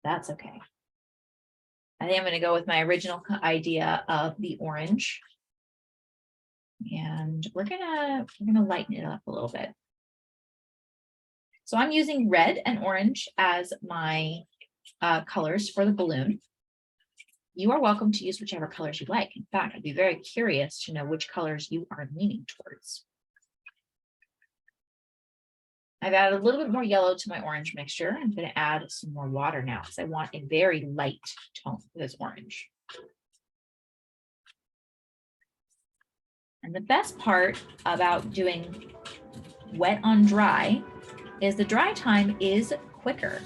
That's okay. I think I'm going to go with my original idea of the orange. And we're gonna lighten it up a little bit. So I'm using red and orange as my colors for the balloon. You are welcome to use whichever colors you like. In fact, I'd be very curious to know which colors you are leaning towards. I've added a little bit more yellow to my orange mixture. I'm going to add some more water now because I want a very light tone for this orange. And the best part about doing wet on dry is the dry time is quicker.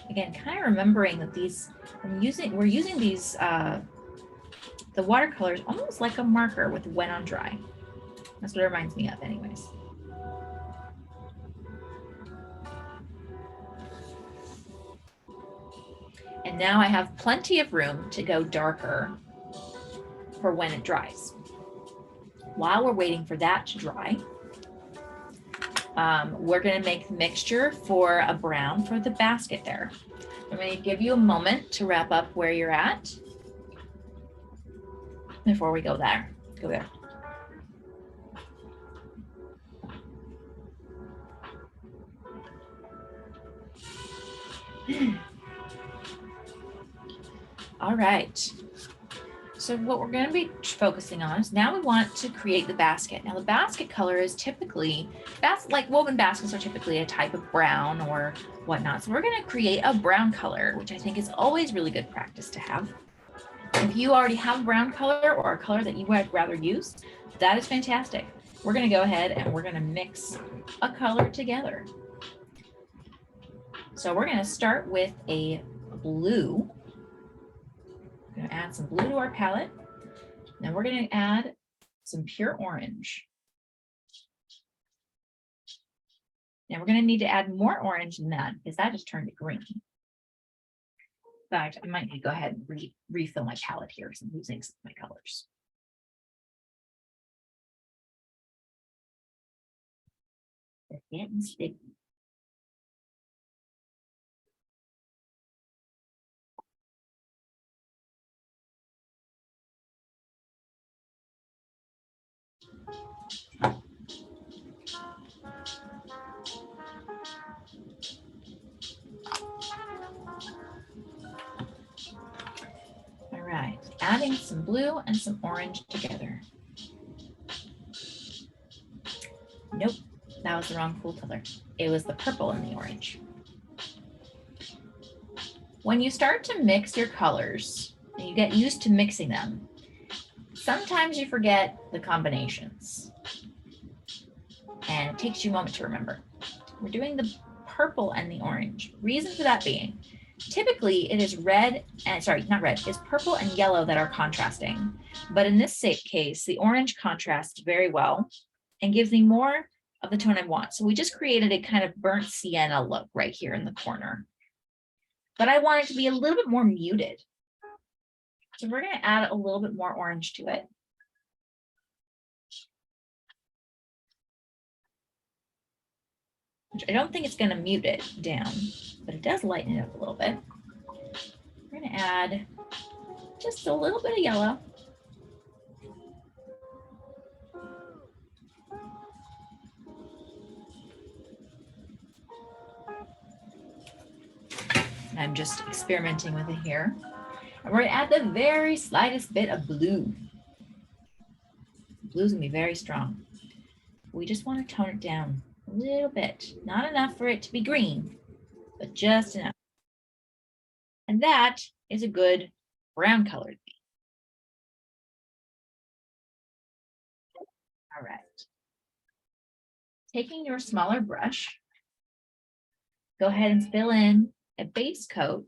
Again, kind of remembering that we're using these, the watercolors almost like a marker with wet on dry. That's what it reminds me of anyways. And now I have plenty of room to go darker for when it dries. While we're waiting for that to dry, we're going to make the mixture for a brown for the basket there. I'm going to give you a moment to wrap up where you're at before we go there. Go there. All right. So what we're going to be focusing on is now we want to create the basket. Now the basket color is typically, like woven baskets are typically a type of brown or whatnot. So we're going to create a brown color, which I think is always really good practice to have. If you already have a brown color or a color that you would rather use, that is fantastic. We're going to go ahead and we're going to mix a color together. So we're going to start with a blue. We're going to add some blue to our palette. Now we're going to add some pure orange. Now we're going to need to add more orange than that because that just turned it green. In fact, I might need to go ahead and refill my palette here because I'm losing some of my colors. They're getting sticky. All right, adding some blue and some orange together. Nope, That was the wrong pool color. It was the purple and the orange. When you start to mix your colors and you get used to mixing them, sometimes you forget the combinations. And it takes you a moment to remember. We're doing the purple and the orange. Reason for that being, typically it is red and not red, it's purple and yellow that are contrasting. But in this case, the orange contrasts very well and gives me more of the tone I want. So we just created a kind of burnt sienna look right here in the corner. But I want it to be a little bit more muted. So we're going to add a little bit more orange to it. Which I don't think it's going to mute it down, but it does lighten it up a little bit. We're going to add just a little bit of yellow. I'm just experimenting with it here. And we're going to add the very slightest bit of blue. Blue's going to be very strong. We just want to tone it down a little bit. Not enough for it to be green, but just enough. And that is a good brown color. All right. Taking your smaller brush, go ahead and fill in a base coat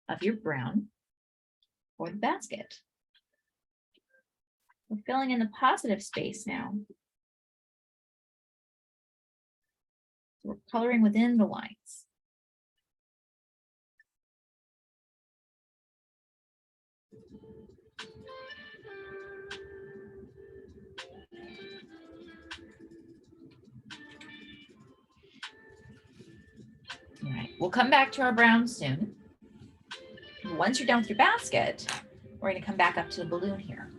of your brown for the basket. We're filling in the positive space now. So we're coloring within the lines. All right, we'll come back to our brown soon. Once you're done with your basket, we're going to come back up to the balloon here.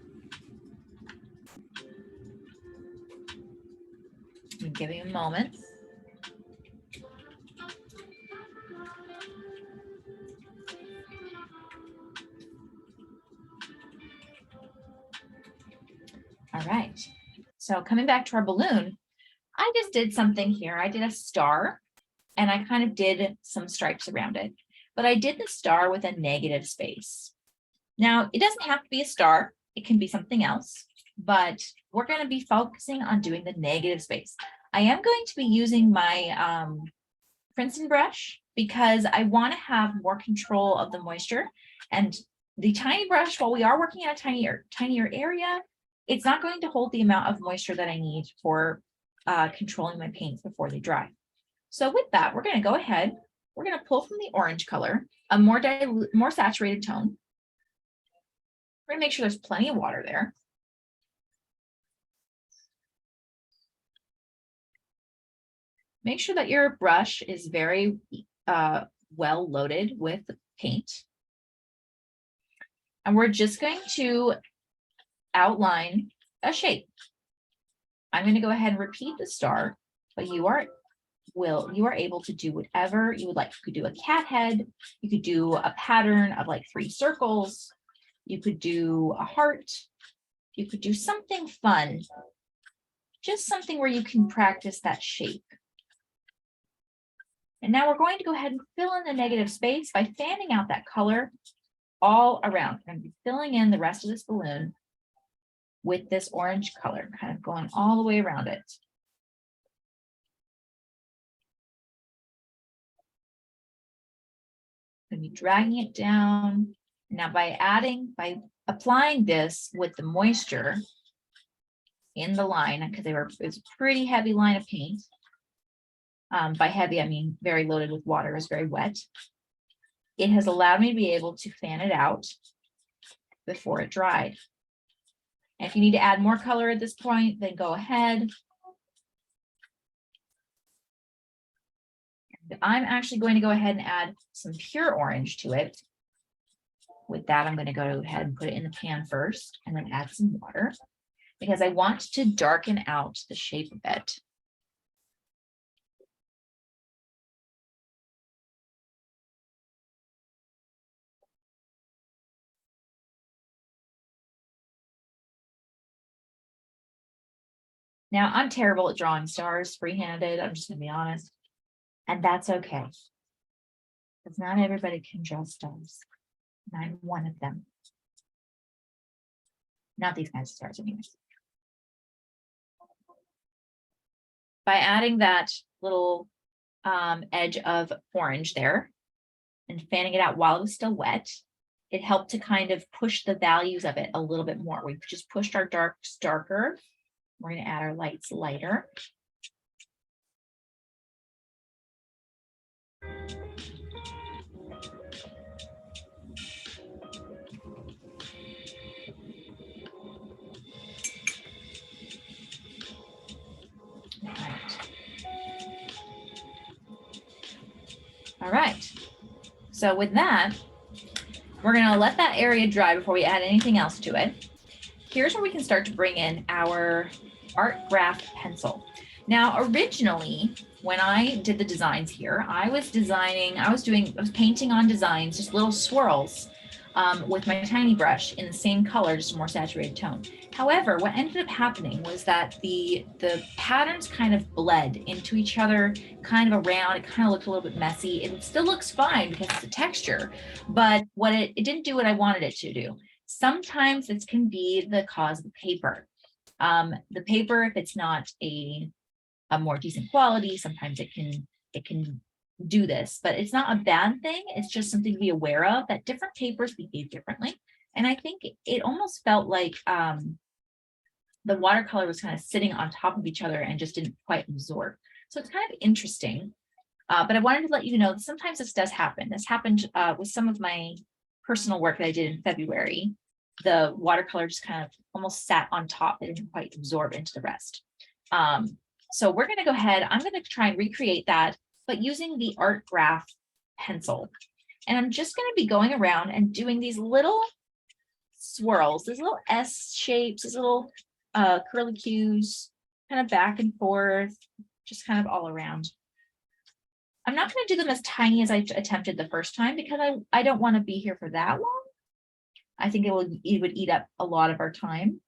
I'm giving a moment. All right, so coming back to our balloon, I just did something here. I did a star and I kind of did some stripes around it, but I did the star with a negative space. Now, it doesn't have to be a star. It can be something else, but we're going to be focusing on doing the negative space. I am going to be using my Princeton brush because I want to have more control of the moisture. And the tiny brush, while we are working in a tinier area, it's not going to hold the amount of moisture that I need for controlling my paints before they dry. So with that, we're going to go ahead. We're going to pull from the orange color, a more saturated tone. We're going to make sure there's plenty of water there. Make sure that your brush is very well loaded with paint. And we're just going to outline a shape. I'm going to go ahead and repeat the star, but you are able to do whatever you would like. You could do a cat head. You could do a pattern of like 3 circles. You could do a heart. You could do something fun. Just something where you can practice that shape. And now we're going to go ahead and fill in the negative space by fanning out that color all around. We're going to be filling in the rest of this balloon with this orange color, kind of going all the way around it. Going to be dragging it down. Now by applying this with the moisture in the line, because it's a pretty heavy line of paint. By heavy, I mean very loaded with water, is very wet. It has allowed me to be able to fan it out before it dried. And if you need to add more color at this point, then go ahead. I'm actually going to go ahead and add some pure orange to it. With that, I'm going to go ahead and put it in the pan first and then add some water because I want to darken out the shape of it. Now, I'm terrible at drawing stars free-handed. I'm just gonna be honest. And that's okay. Because not everybody can draw stars. And I'm one of them. Not these kinds of stars anyways. By adding that little edge of orange there and fanning it out while it was still wet, it helped to kind of push the values of it a little bit more. We've just pushed our darks darker. We're going to add our lights lighter. All right. So with that, we're going to let that area dry before we add anything else to it. Here's where we can start to bring in our art graph pencil. Now, originally, when I did the designs here, I was painting on designs, just little swirls with my tiny brush in the same color, just a more saturated tone. However, what ended up happening was that the patterns kind of bled into each other, kind of around. It kind of looked a little bit messy. It still looks fine because it's a texture, but what it didn't do what I wanted it to do. Sometimes this can be the cause of the paper. The paper, if it's not a more decent quality, sometimes it can do this, but it's not a bad thing. It's just something to be aware of, that different papers behave differently. And I think it almost felt like the watercolor was kind of sitting on top of each other and just didn't quite absorb. So it's kind of interesting. But I wanted to let you know that sometimes this does happen. This happened with some of my personal work that I did in February. The watercolor just kind of almost sat on top. It didn't quite absorb into the rest. So we're going to go ahead. I'm going to try and recreate that, but using the art graph pencil. And I'm just going to be going around and doing these little swirls, these little S shapes, these little curlicues, kind of back and forth, just kind of all around. I'm not going to do them as tiny as I attempted the first time because I don't want to be here for that long. I think it would eat up a lot of our time.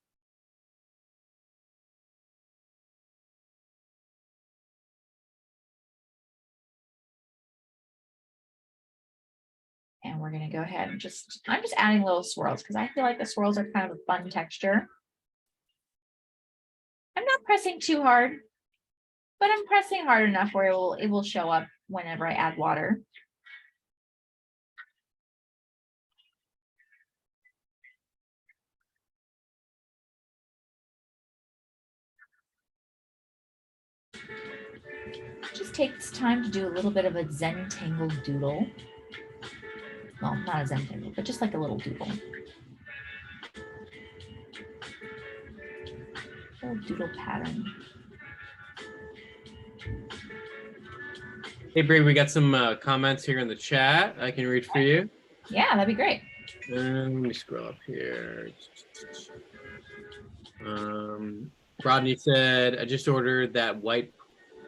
And we're going to go ahead and I'm just adding little swirls because I feel like the swirls are kind of a fun texture. I'm not pressing too hard, but I'm pressing hard enough where it will show up whenever I add water. It just takes time to do a little bit of a Zentangle doodle. Well, not a Zentangle, but just like a little doodle. A little doodle pattern. Hey, Bree, we got some comments here in the chat I can read for you. Yeah, that'd be great. Let me scroll up here. Rodney said, I just ordered that white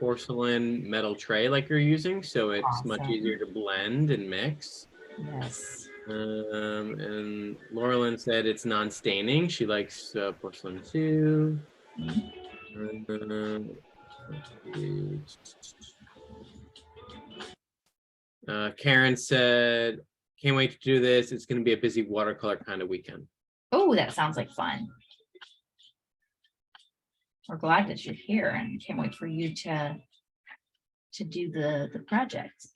porcelain metal tray like you're using, so it's much easier to blend and mix. Yes. And Laurelyn said it's non-staining. She likes porcelain too. Karen said, can't wait to do this. It's going to be a busy watercolor kind of weekend. Oh, that sounds like fun. We're glad that you're here and can't wait for you to do the project.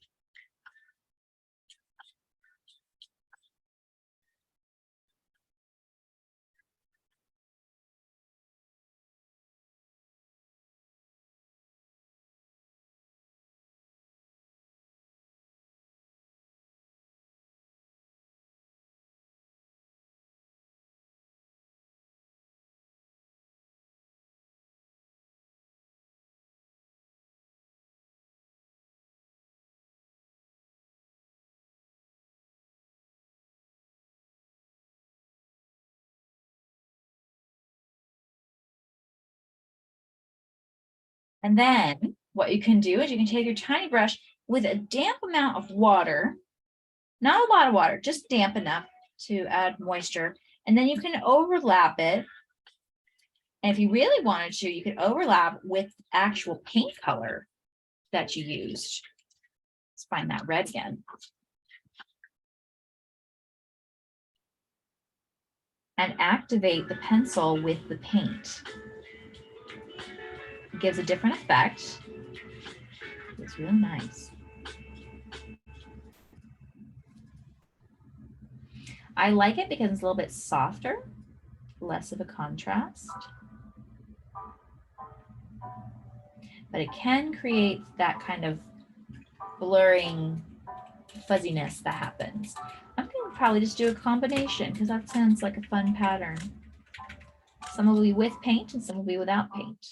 And then what you can do is you can take your tiny brush with a damp amount of water, not a lot of water, just damp enough to add moisture. And then you can overlap it And if you really wanted to, you could overlap with actual paint color that you used. Let's find that red again. And activate the pencil with the paint. It gives a different effect. It's really nice. I like it because it's a little bit softer, less of a contrast. But it can create that kind of blurring fuzziness that happens. I'm going to probably just do a combination because that sounds like a fun pattern. Some will be with paint and some will be without paint.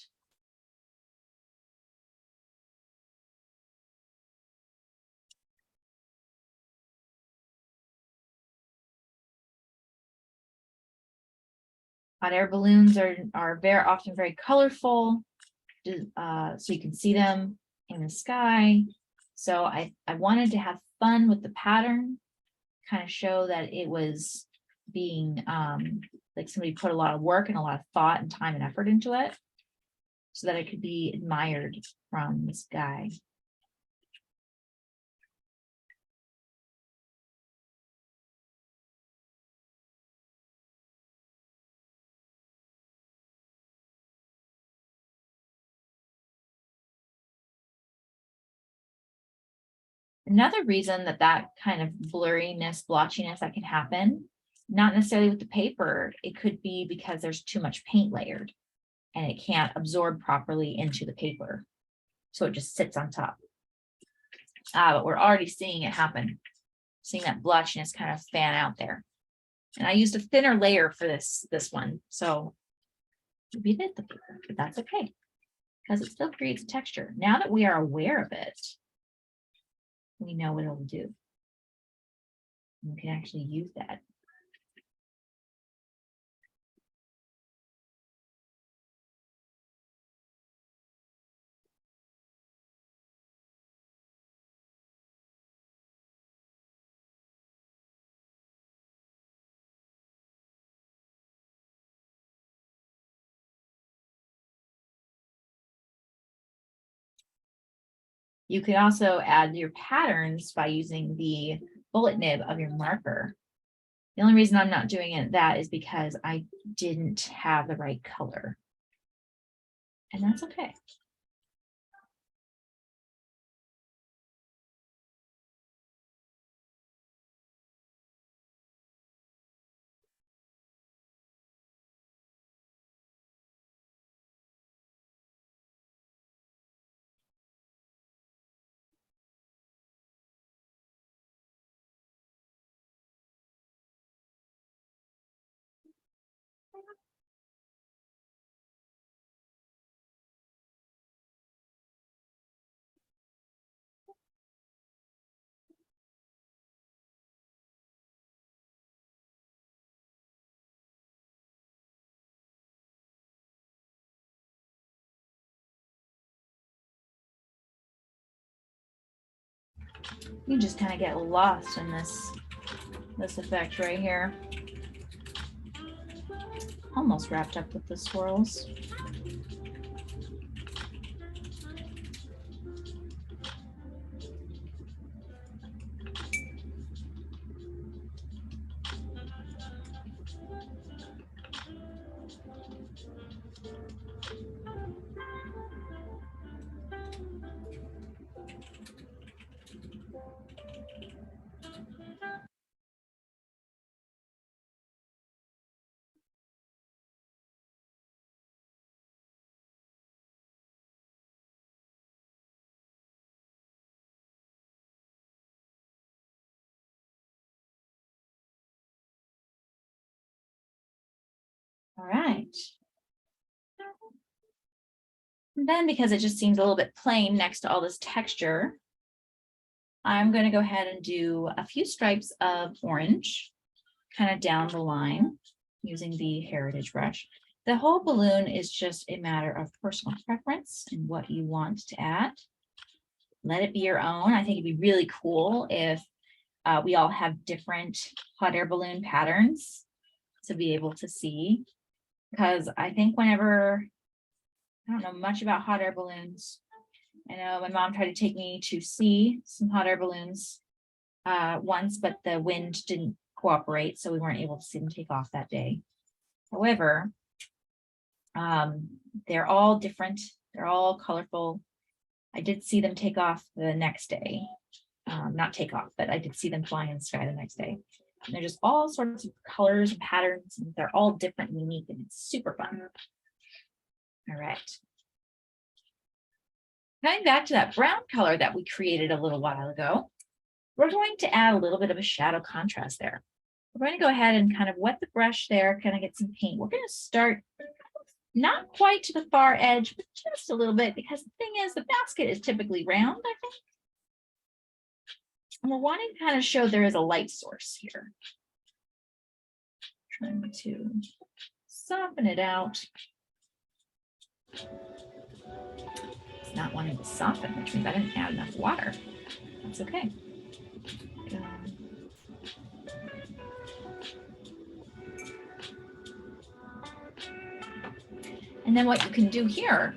Hot air balloons are very often very colorful, so you can see them in the sky. So I wanted to have fun with the pattern, kind of show that it was being like somebody put a lot of work and a lot of thought and time and effort into it, so that it could be admired from the sky. Another reason that kind of blurriness, blotchiness that can happen, not necessarily with the paper, it could be because there's too much paint layered and it can't absorb properly into the paper. So it just sits on top. But we're already seeing it happen, seeing that blotchiness kind of fan out there. And I used a thinner layer for this one. So maybe it hit the paper, but that's okay because it still creates texture. Now that we are aware of it, we know what it'll do. We can actually use that. You can also add your patterns by using the bullet nib of your marker. The only reason I'm not doing that is because I didn't have the right color. And that's okay. You just kind of get lost in this effect right here. Almost wrapped up with the swirls. All right. And then because it just seems a little bit plain next to all this texture, I'm going to go ahead and do a few stripes of orange kind of down the line using the Heritage brush. The whole balloon is just a matter of personal preference and what you want to add. Let it be your own. I think it'd be really cool if we all have different hot air balloon patterns to be able to see because I think whenever, I don't know much about hot air balloons. I know my mom tried to take me to see some hot air balloons once, but the wind didn't cooperate, so we weren't able to see them take off that day. However, they're all different. They're all colorful. I did see them take off the next day. Not take off, but I did see them fly in the sky the next day. And they're just all sorts of colors and patterns, and they're all different and unique, and it's super fun. All right. Going back to that brown color that we created a little while ago, we're going to add a little bit of a shadow contrast there. We're going to go ahead and kind of wet the brush there, kind of get some paint. We're going to start not quite to the far edge, but just a little bit, because the thing is, the basket is typically round, I think. And we're wanting to kind of show there is a light source here. Trying to soften it out. It's not wanting to soften, which means I didn't add enough water. That's okay. And then what you can do here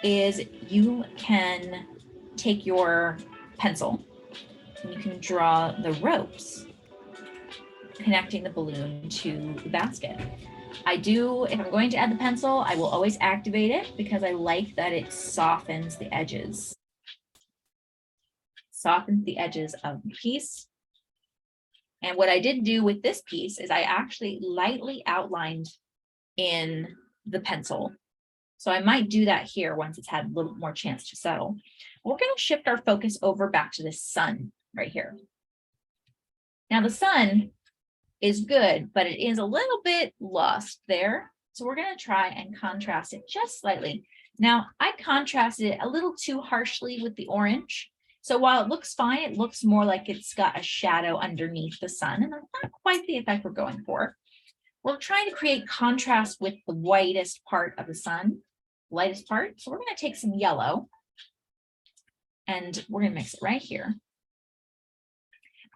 is you can take your pencil and you can draw the ropes connecting the balloon to the basket. I do, if I'm going to add the pencil, I will always activate it because I like that it softens the edges. Softens the edges of the piece. And what I did do with this piece is I actually lightly outlined in the pencil. So I might do that here once it's had a little more chance to settle. We're going to shift our focus over back to the sun right here. Now the sun is good, but it is a little bit lost there. So we're going to try and contrast it just slightly. Now I contrasted it a little too harshly with the orange. So while it looks fine, it looks more like it's got a shadow underneath the sun, and that's not quite the effect we're going for. We're trying to create contrast with the whitest part of the sun, lightest part. So we're going to take some yellow and we're going to mix it right here.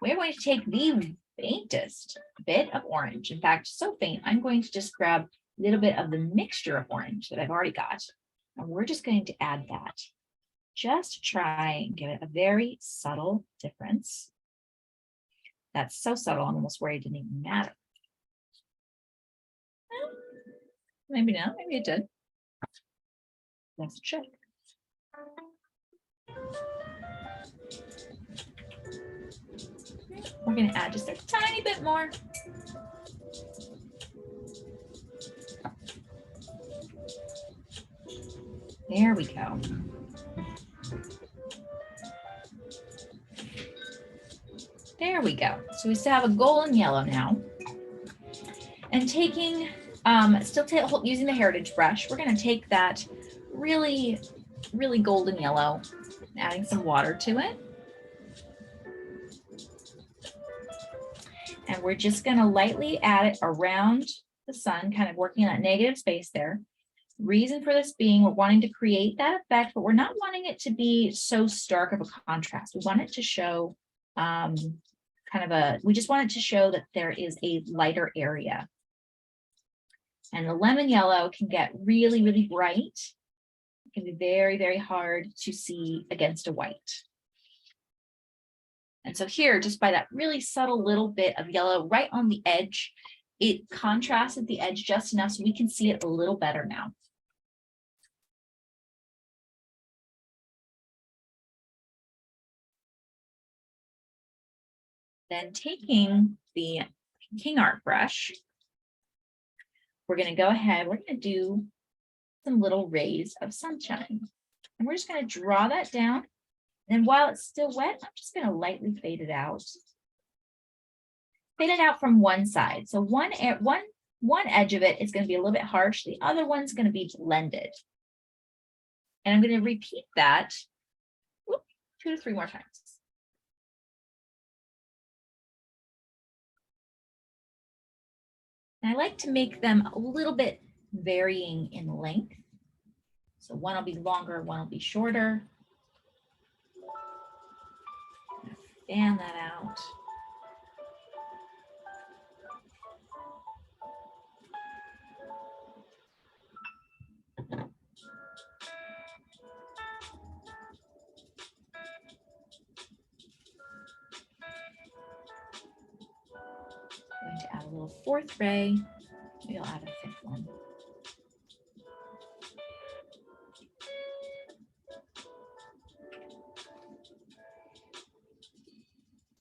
We're going to take the faintest bit of orange. In fact, so faint, I'm going to just grab a little bit of the mixture of orange that I've already got. And we're just going to add that just to try and give it a very subtle difference. That's so subtle, I'm almost worried it didn't even matter. Maybe not, maybe it did. Let's check. We're going to add just a tiny bit more. There we go. There we go. So we still have a golden yellow now. And taking, using the heritage brush, we're going to take that really, really golden yellow, adding some water to it. And we're just going to lightly add it around the sun, kind of working on that negative space there. Reason for this being we're wanting to create that effect, but we're not wanting it to be so stark of a contrast. We want it to show we just want it to show that there is a lighter area. And the lemon yellow can get really, really bright. It can be very, very hard to see against a white. And so here, just by that really subtle little bit of yellow right on the edge, it contrasted the edge just enough so we can see it a little better now. Then taking the King Art brush, we're going to go ahead, we're going to do some little rays of sunshine. And we're just going to draw that down. And while it's still wet, I'm just going to lightly fade it out. Fade it out from one side. So one edge of it is going to be a little bit harsh. The other one's going to be blended. And I'm going to repeat that 2 to 3 more times. And I like to make them a little bit varying in length. So one will be longer, one will be shorter. Fan that out. Add a little fourth ray. Maybe I'll add a fifth one.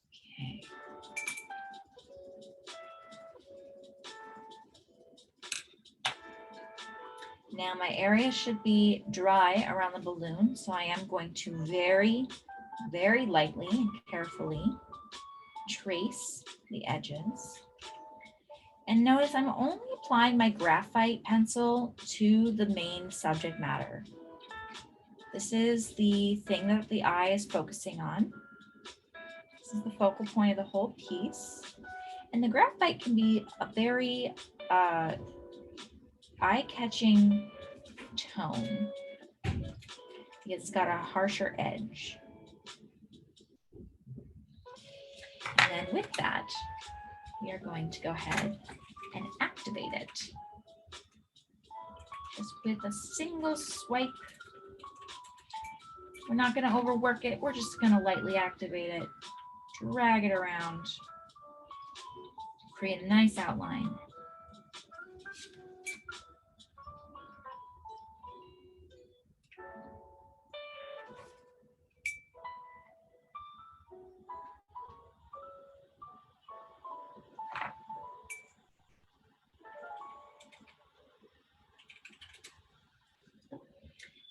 Okay. Now my area should be dry around the balloon, so I am going to very, very lightly and carefully trace the edges. And notice I'm only applying my graphite pencil to the main subject matter. This is the thing that the eye is focusing on. This is the focal point of the whole piece. And the graphite can be a very eye-catching tone because it's got a harsher edge. And then with that, we are going to go ahead and activate it. Just with a single swipe. We're not going to overwork it. We're just going to lightly activate it, drag it around, create a nice outline.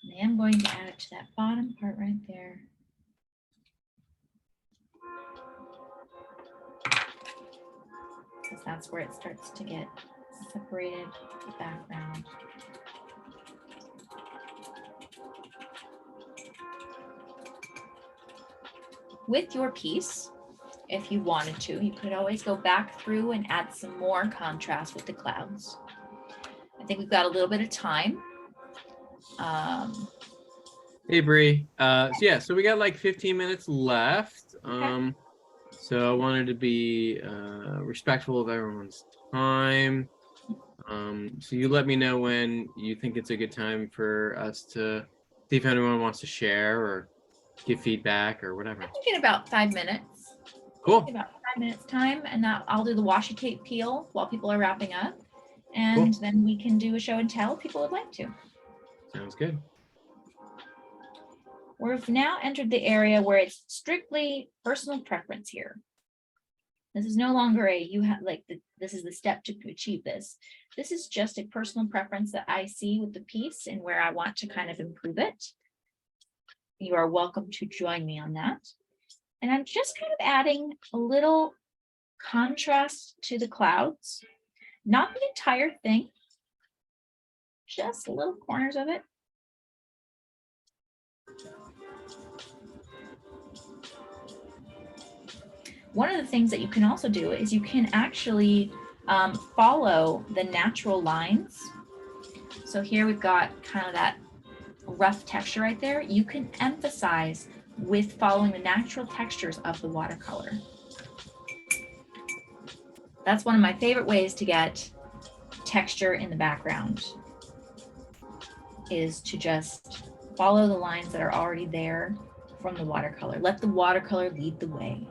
And I am going to add it to that bottom part right there. Because that's where it starts to get separated from the background. With your piece, if you wanted to, you could always go back through and add some more contrast with the clouds. I think we've got a little bit of time. Hey Bree. So we got like 15 minutes left. Okay. So I wanted to be respectful of everyone's time. So you let me know when you think it's a good time for us to see if anyone wants to share or give feedback or whatever. I think in about 5 minutes. Cool. About 5 minutes time, and I'll do the washi tape peel while people are wrapping up, and then we can do a show and tell if people would like to. Sounds good. We've now entered the area where it's strictly personal preference here. This is no longer this is the step to achieve this. This is just a personal preference that I see with the piece and where I want to kind of improve it. You are welcome to join me on that. And I'm just kind of adding a little contrast to the clouds, not the entire thing, just little corners of it. One of the things that you can also do is you can actually follow the natural lines. So here we've got kind of that rough texture right there. You can emphasize with following the natural textures of the watercolor. That's one of my favorite ways to get texture in the background, is to just follow the lines that are already there from the watercolor. Let the watercolor lead the way.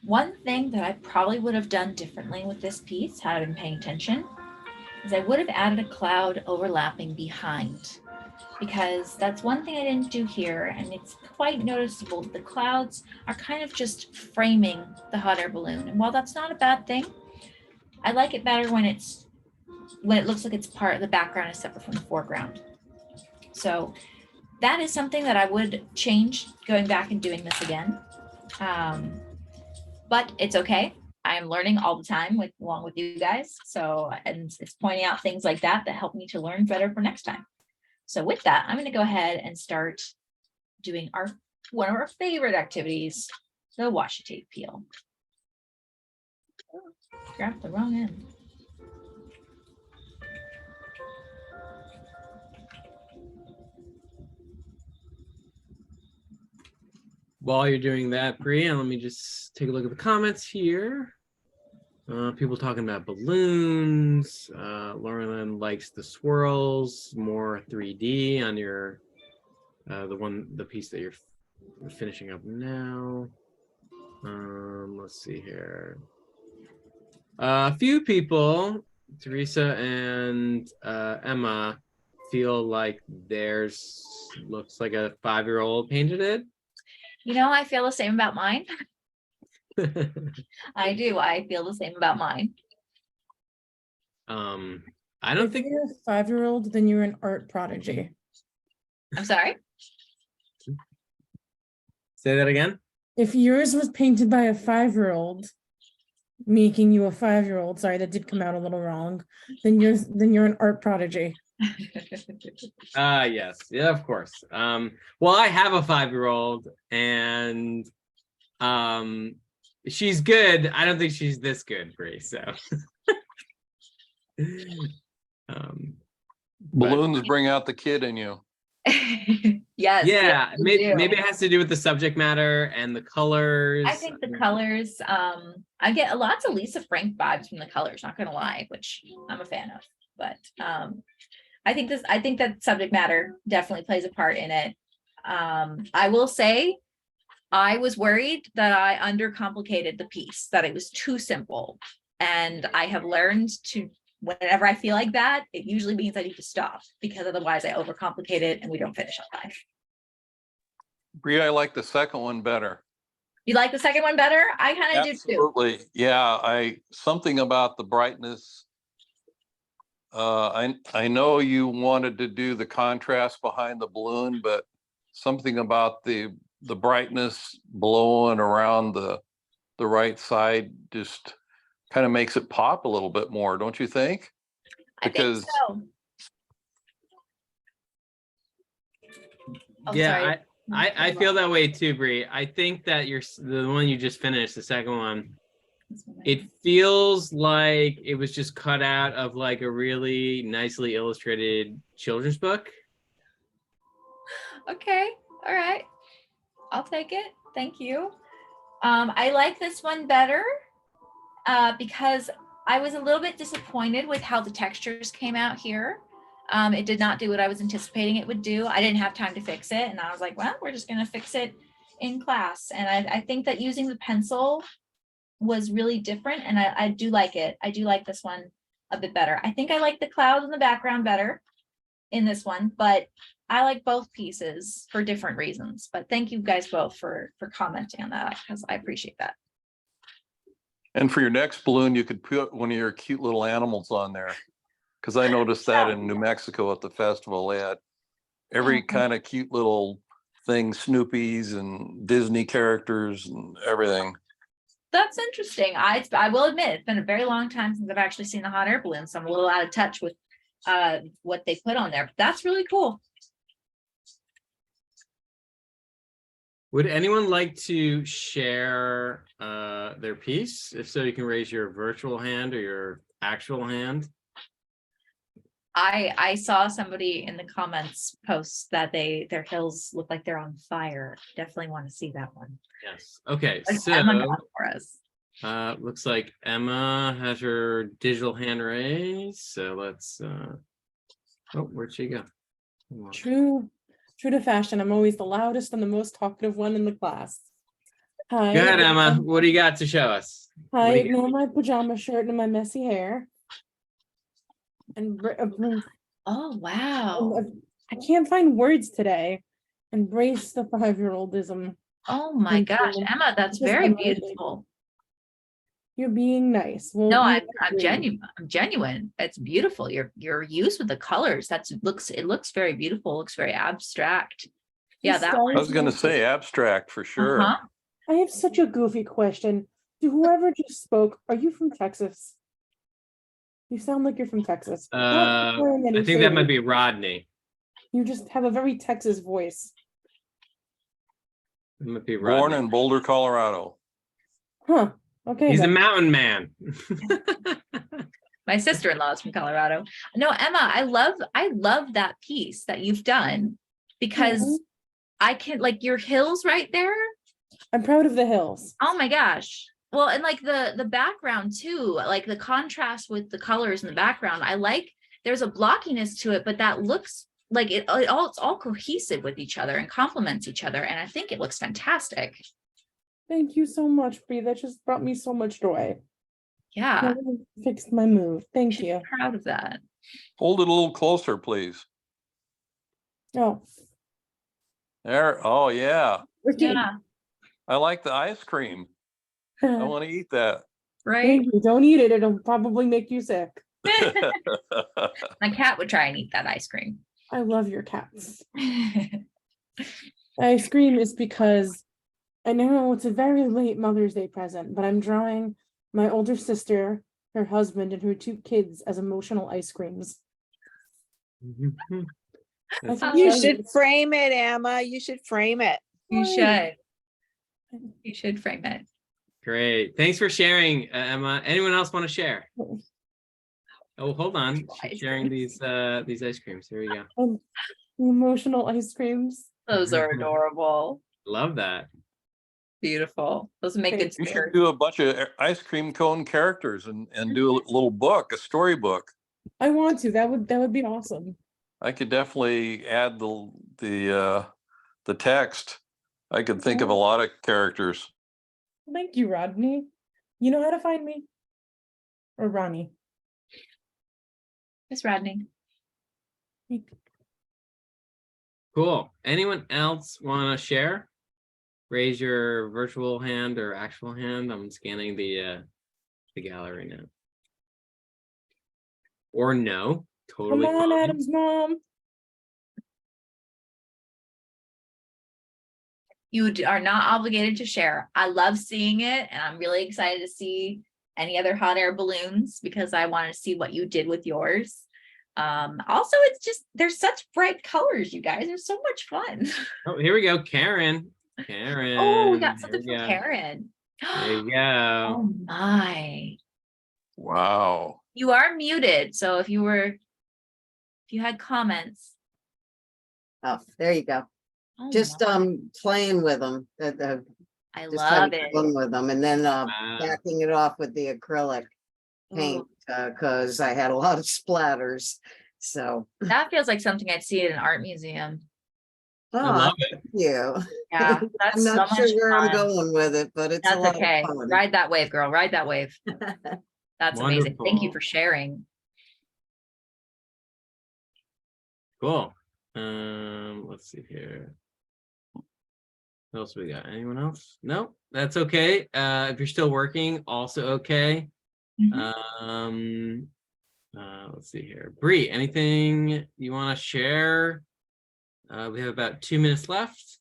One thing that I probably would have done differently with this piece, had I been paying attention, is I would have added a cloud overlapping behind, because that's one thing I didn't do here, and it's quite noticeable. The clouds are kind of just framing the hot air balloon, and while that's not a bad thing, I like it better when it looks like it's part of the background is separate from the foreground. So that is something that I would change going back and doing this again. But it's okay. I am learning all the time along with you guys. So, and it's pointing out things like that help me to learn better for next time. So with that, I'm going to go ahead and start doing one of our favorite activities, the washi tape peel. Grabbed the wrong end. While you're doing that, Bria, let me just take a look at the comments here. People talking about balloons. Lauren likes the swirls, more 3D on your the piece that you're finishing up now. Let's see here. A few people, Teresa and Emma, feel like theirs looks like a 5-year-old painted it. You know, I feel the same about mine. I do. I feel the same about mine. I don't think you're a 5-year-old, then you're an art prodigy. I'm sorry. Say that again. If yours was painted by a 5-year-old, making you a 5-year-old, sorry, that did come out a little wrong, then you're an art prodigy. Yes, yeah, of course. Well, I have a 5-year-old, and she's good. I don't think she's this good, Bree. So, balloons bring out the kid in you. Yes. Yeah, maybe it has to do with the subject matter and the colors. I think the colors. I get lots of Lisa Frank vibes from the colors. Not gonna lie, which I'm a fan of. But I think that subject matter definitely plays a part in it. I will say, I was worried that I undercomplicated the piece, that it was too simple, and I have learned to. Whenever I feel like that, it usually means I need to stop, because otherwise I overcomplicate it and we don't finish on time. Bria, I like the second one better. You like the second one better? I kind of do too. Absolutely. Yeah, something about the brightness. I know you wanted to do the contrast behind the balloon, but something about the brightness blowing around the right side just kind of makes it pop a little bit more, don't you think? Because I think so. Yeah, I feel that way too, Bree. I think that the one you just finished, the second one, it feels like it was just cut out of like a really nicely illustrated children's book. Okay, all right, I'll take it. Thank you. I like this one better because I was a little bit disappointed with how the textures came out here. It did not do what I was anticipating it would do. I didn't have time to fix it, and I was like, well, we're just going to fix it in class. And I think that using the pencil was really different, and I do like it. I do like this one a bit better. I think I like the clouds in the background better in this one, but I like both pieces for different reasons. But thank you guys both for commenting on that, because I appreciate that. And for your next balloon, you could put one of your cute little animals on there, because I noticed that in New Mexico at the festival. They had every kind of cute little thing, Snoopy's and Disney characters and everything. That's interesting. I will admit, it's been a very long time since I've actually seen a hot air balloon, so I'm a little out of touch with what they put on there. But that's really cool. Would anyone like to share their piece? If so, you can raise your virtual hand or your actual hand. I saw somebody in the comments post that their hills look like they're on fire. Definitely want to see that one. Yes. Okay. So for us. looks like Emma has her digital hand raised. So let's oh, where'd she go? True to fashion, I'm always the loudest and the most talkative one in the class. Hi. Good, Emma. What do you got to show us? Hi, What do you ignore my pajama shirt and my messy hair. And Oh, wow. I can't find words today. Embrace the 5-year-oldism. Oh my Thank gosh, you. Emma, that's Just very emulating. beautiful. You're being nice. Well, No, you I'm agree. genuine. I'm genuine. It's beautiful. Your use with the colors. It looks very beautiful. Looks very abstract. Yeah, This that style I is was gonna beautiful. say abstract for sure. uh-huh. I have such a goofy question. To whoever just spoke, are you from Texas? You sound like you're from Texas. Not wearing any I think that might shade. be Rodney. You just have a very Texas voice. It might be Born Rodney. in Boulder, Colorado. Huh. Okay. He's a then. mountain man. My sister-in-law is from Colorado. No, Emma, I love that piece that you've done because Mhm. I can like your hills right there. I'm proud of the hills. Oh my gosh. Well, and like the background too, like the contrast with the colors in the background. I like there's a blockiness to it, but that looks like it's all cohesive with each other and complements each other. And I think it looks fantastic. Thank you so much, Bree. That just brought me so much joy. Yeah, That really fixed my mood. Thank you. proud of that. Hold it a little closer, please. Oh, There. Oh, yeah. Yeah, I like the ice cream. I want to eat that. right. thank you. Don't eat it. It'll probably make you sick. My cat would try and eat that ice cream. I love your cats. I scream is because I know it's a very late Mother's Day present, but I'm drawing my older sister, her husband, and her 2 kids as emotional ice creams. I think You that should is- frame it, Emma. You should frame it. You Right. should. You should frame it. Great. Thanks for sharing, Emma. Anyone else want to share? Oh, hold on. She's sharing these ice creams. Here we go. Emotional ice creams. Those are adorable. Love that. Beautiful. Those make good You should stickers. do a bunch of ice cream cone characters and do a little book, a storybook. I want to. That would be awesome. I could definitely add the text. I could think of a lot of characters. Thank you, Rodney. You know how to find me? Or Ronnie? It's Rodney. Cool. Anyone else want to share? Raise your virtual hand or actual hand. I'm scanning the gallery now. Or no. Totally Come on, fine. Adam's mom. Are not obligated to share. I love seeing it, and I'm really excited to see any other hot air balloons because I want to see what you did with yours. Also, it's just there's such bright colors, you guys. They're so much fun. Oh, here we go. Karen. Karen. Oh, we got something Here from we go. Karen. There you go. Oh my. Wow. You are muted, so if you had comments. Oh, there you go. Oh Just my, playing with them. I Just love having it. fun with them, and then Wow. backing it off with the acrylic paint because I had a lot of splatters. So, That feels like something I'd see at an art museum. I oh, love it. thank you. Yeah, I'm that's so not much sure where I'm fun. going with it, but it's a That's lot okay. of fun. Ride that wave, girl. Ride that wave. That's amazing. Thank you Wonderful. for sharing. Cool. Let's see here. What else we got? Anyone else? No, that's okay. If you're still working, also okay. Mhm. Let's see here. Bree, anything you want to share? We have about 2 minutes left.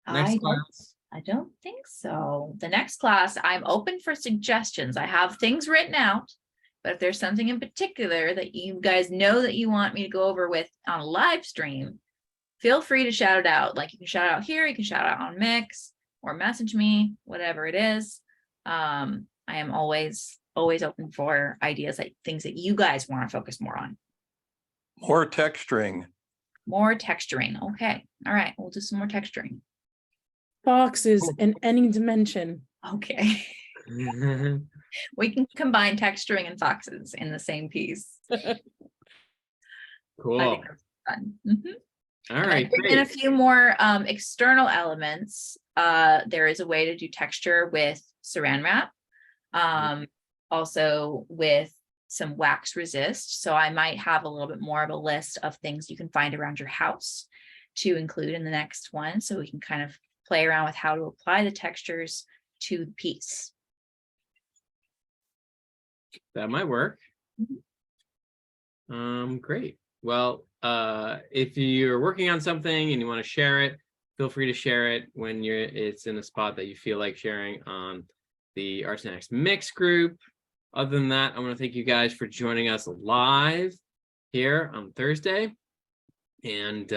Next class. I don't think so. The next class, I'm open for suggestions. I have things written out, but if there's something in particular that you guys know that you want me to go over with on a live stream, feel free to shout it out. Like you can shout out here, you can shout out on Mix or message me, whatever it is. I am always open for ideas, like things that you guys want to focus more on. More texturing. More texturing. Okay. All right. We'll do some more texturing. Boxes in any dimension. Okay. We can combine texturing and foxes in the same piece. I Cool. think that's fun. Mhm. All And I right. bring in a Great. few more external elements there is a way to do texture with saran wrap. Also with some wax resist. So I might have a little bit more of a list of things you can find around your house to include in the next one. So we can kind of play around with how to apply the textures to the piece. That might work. Great. Well, if you're working on something and you want to share it, feel free to share it when it's in a spot that you feel like sharing on the ArtSnacks Mix group. Other than that, I want to thank you guys for joining us live here on Thursday. And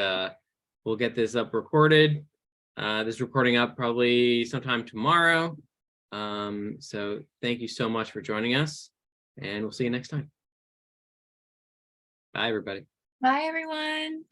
we'll get this up recorded. This recording up probably sometime tomorrow. So thank you so much for joining us, and we'll see you next time. Bye, everybody. Bye, everyone.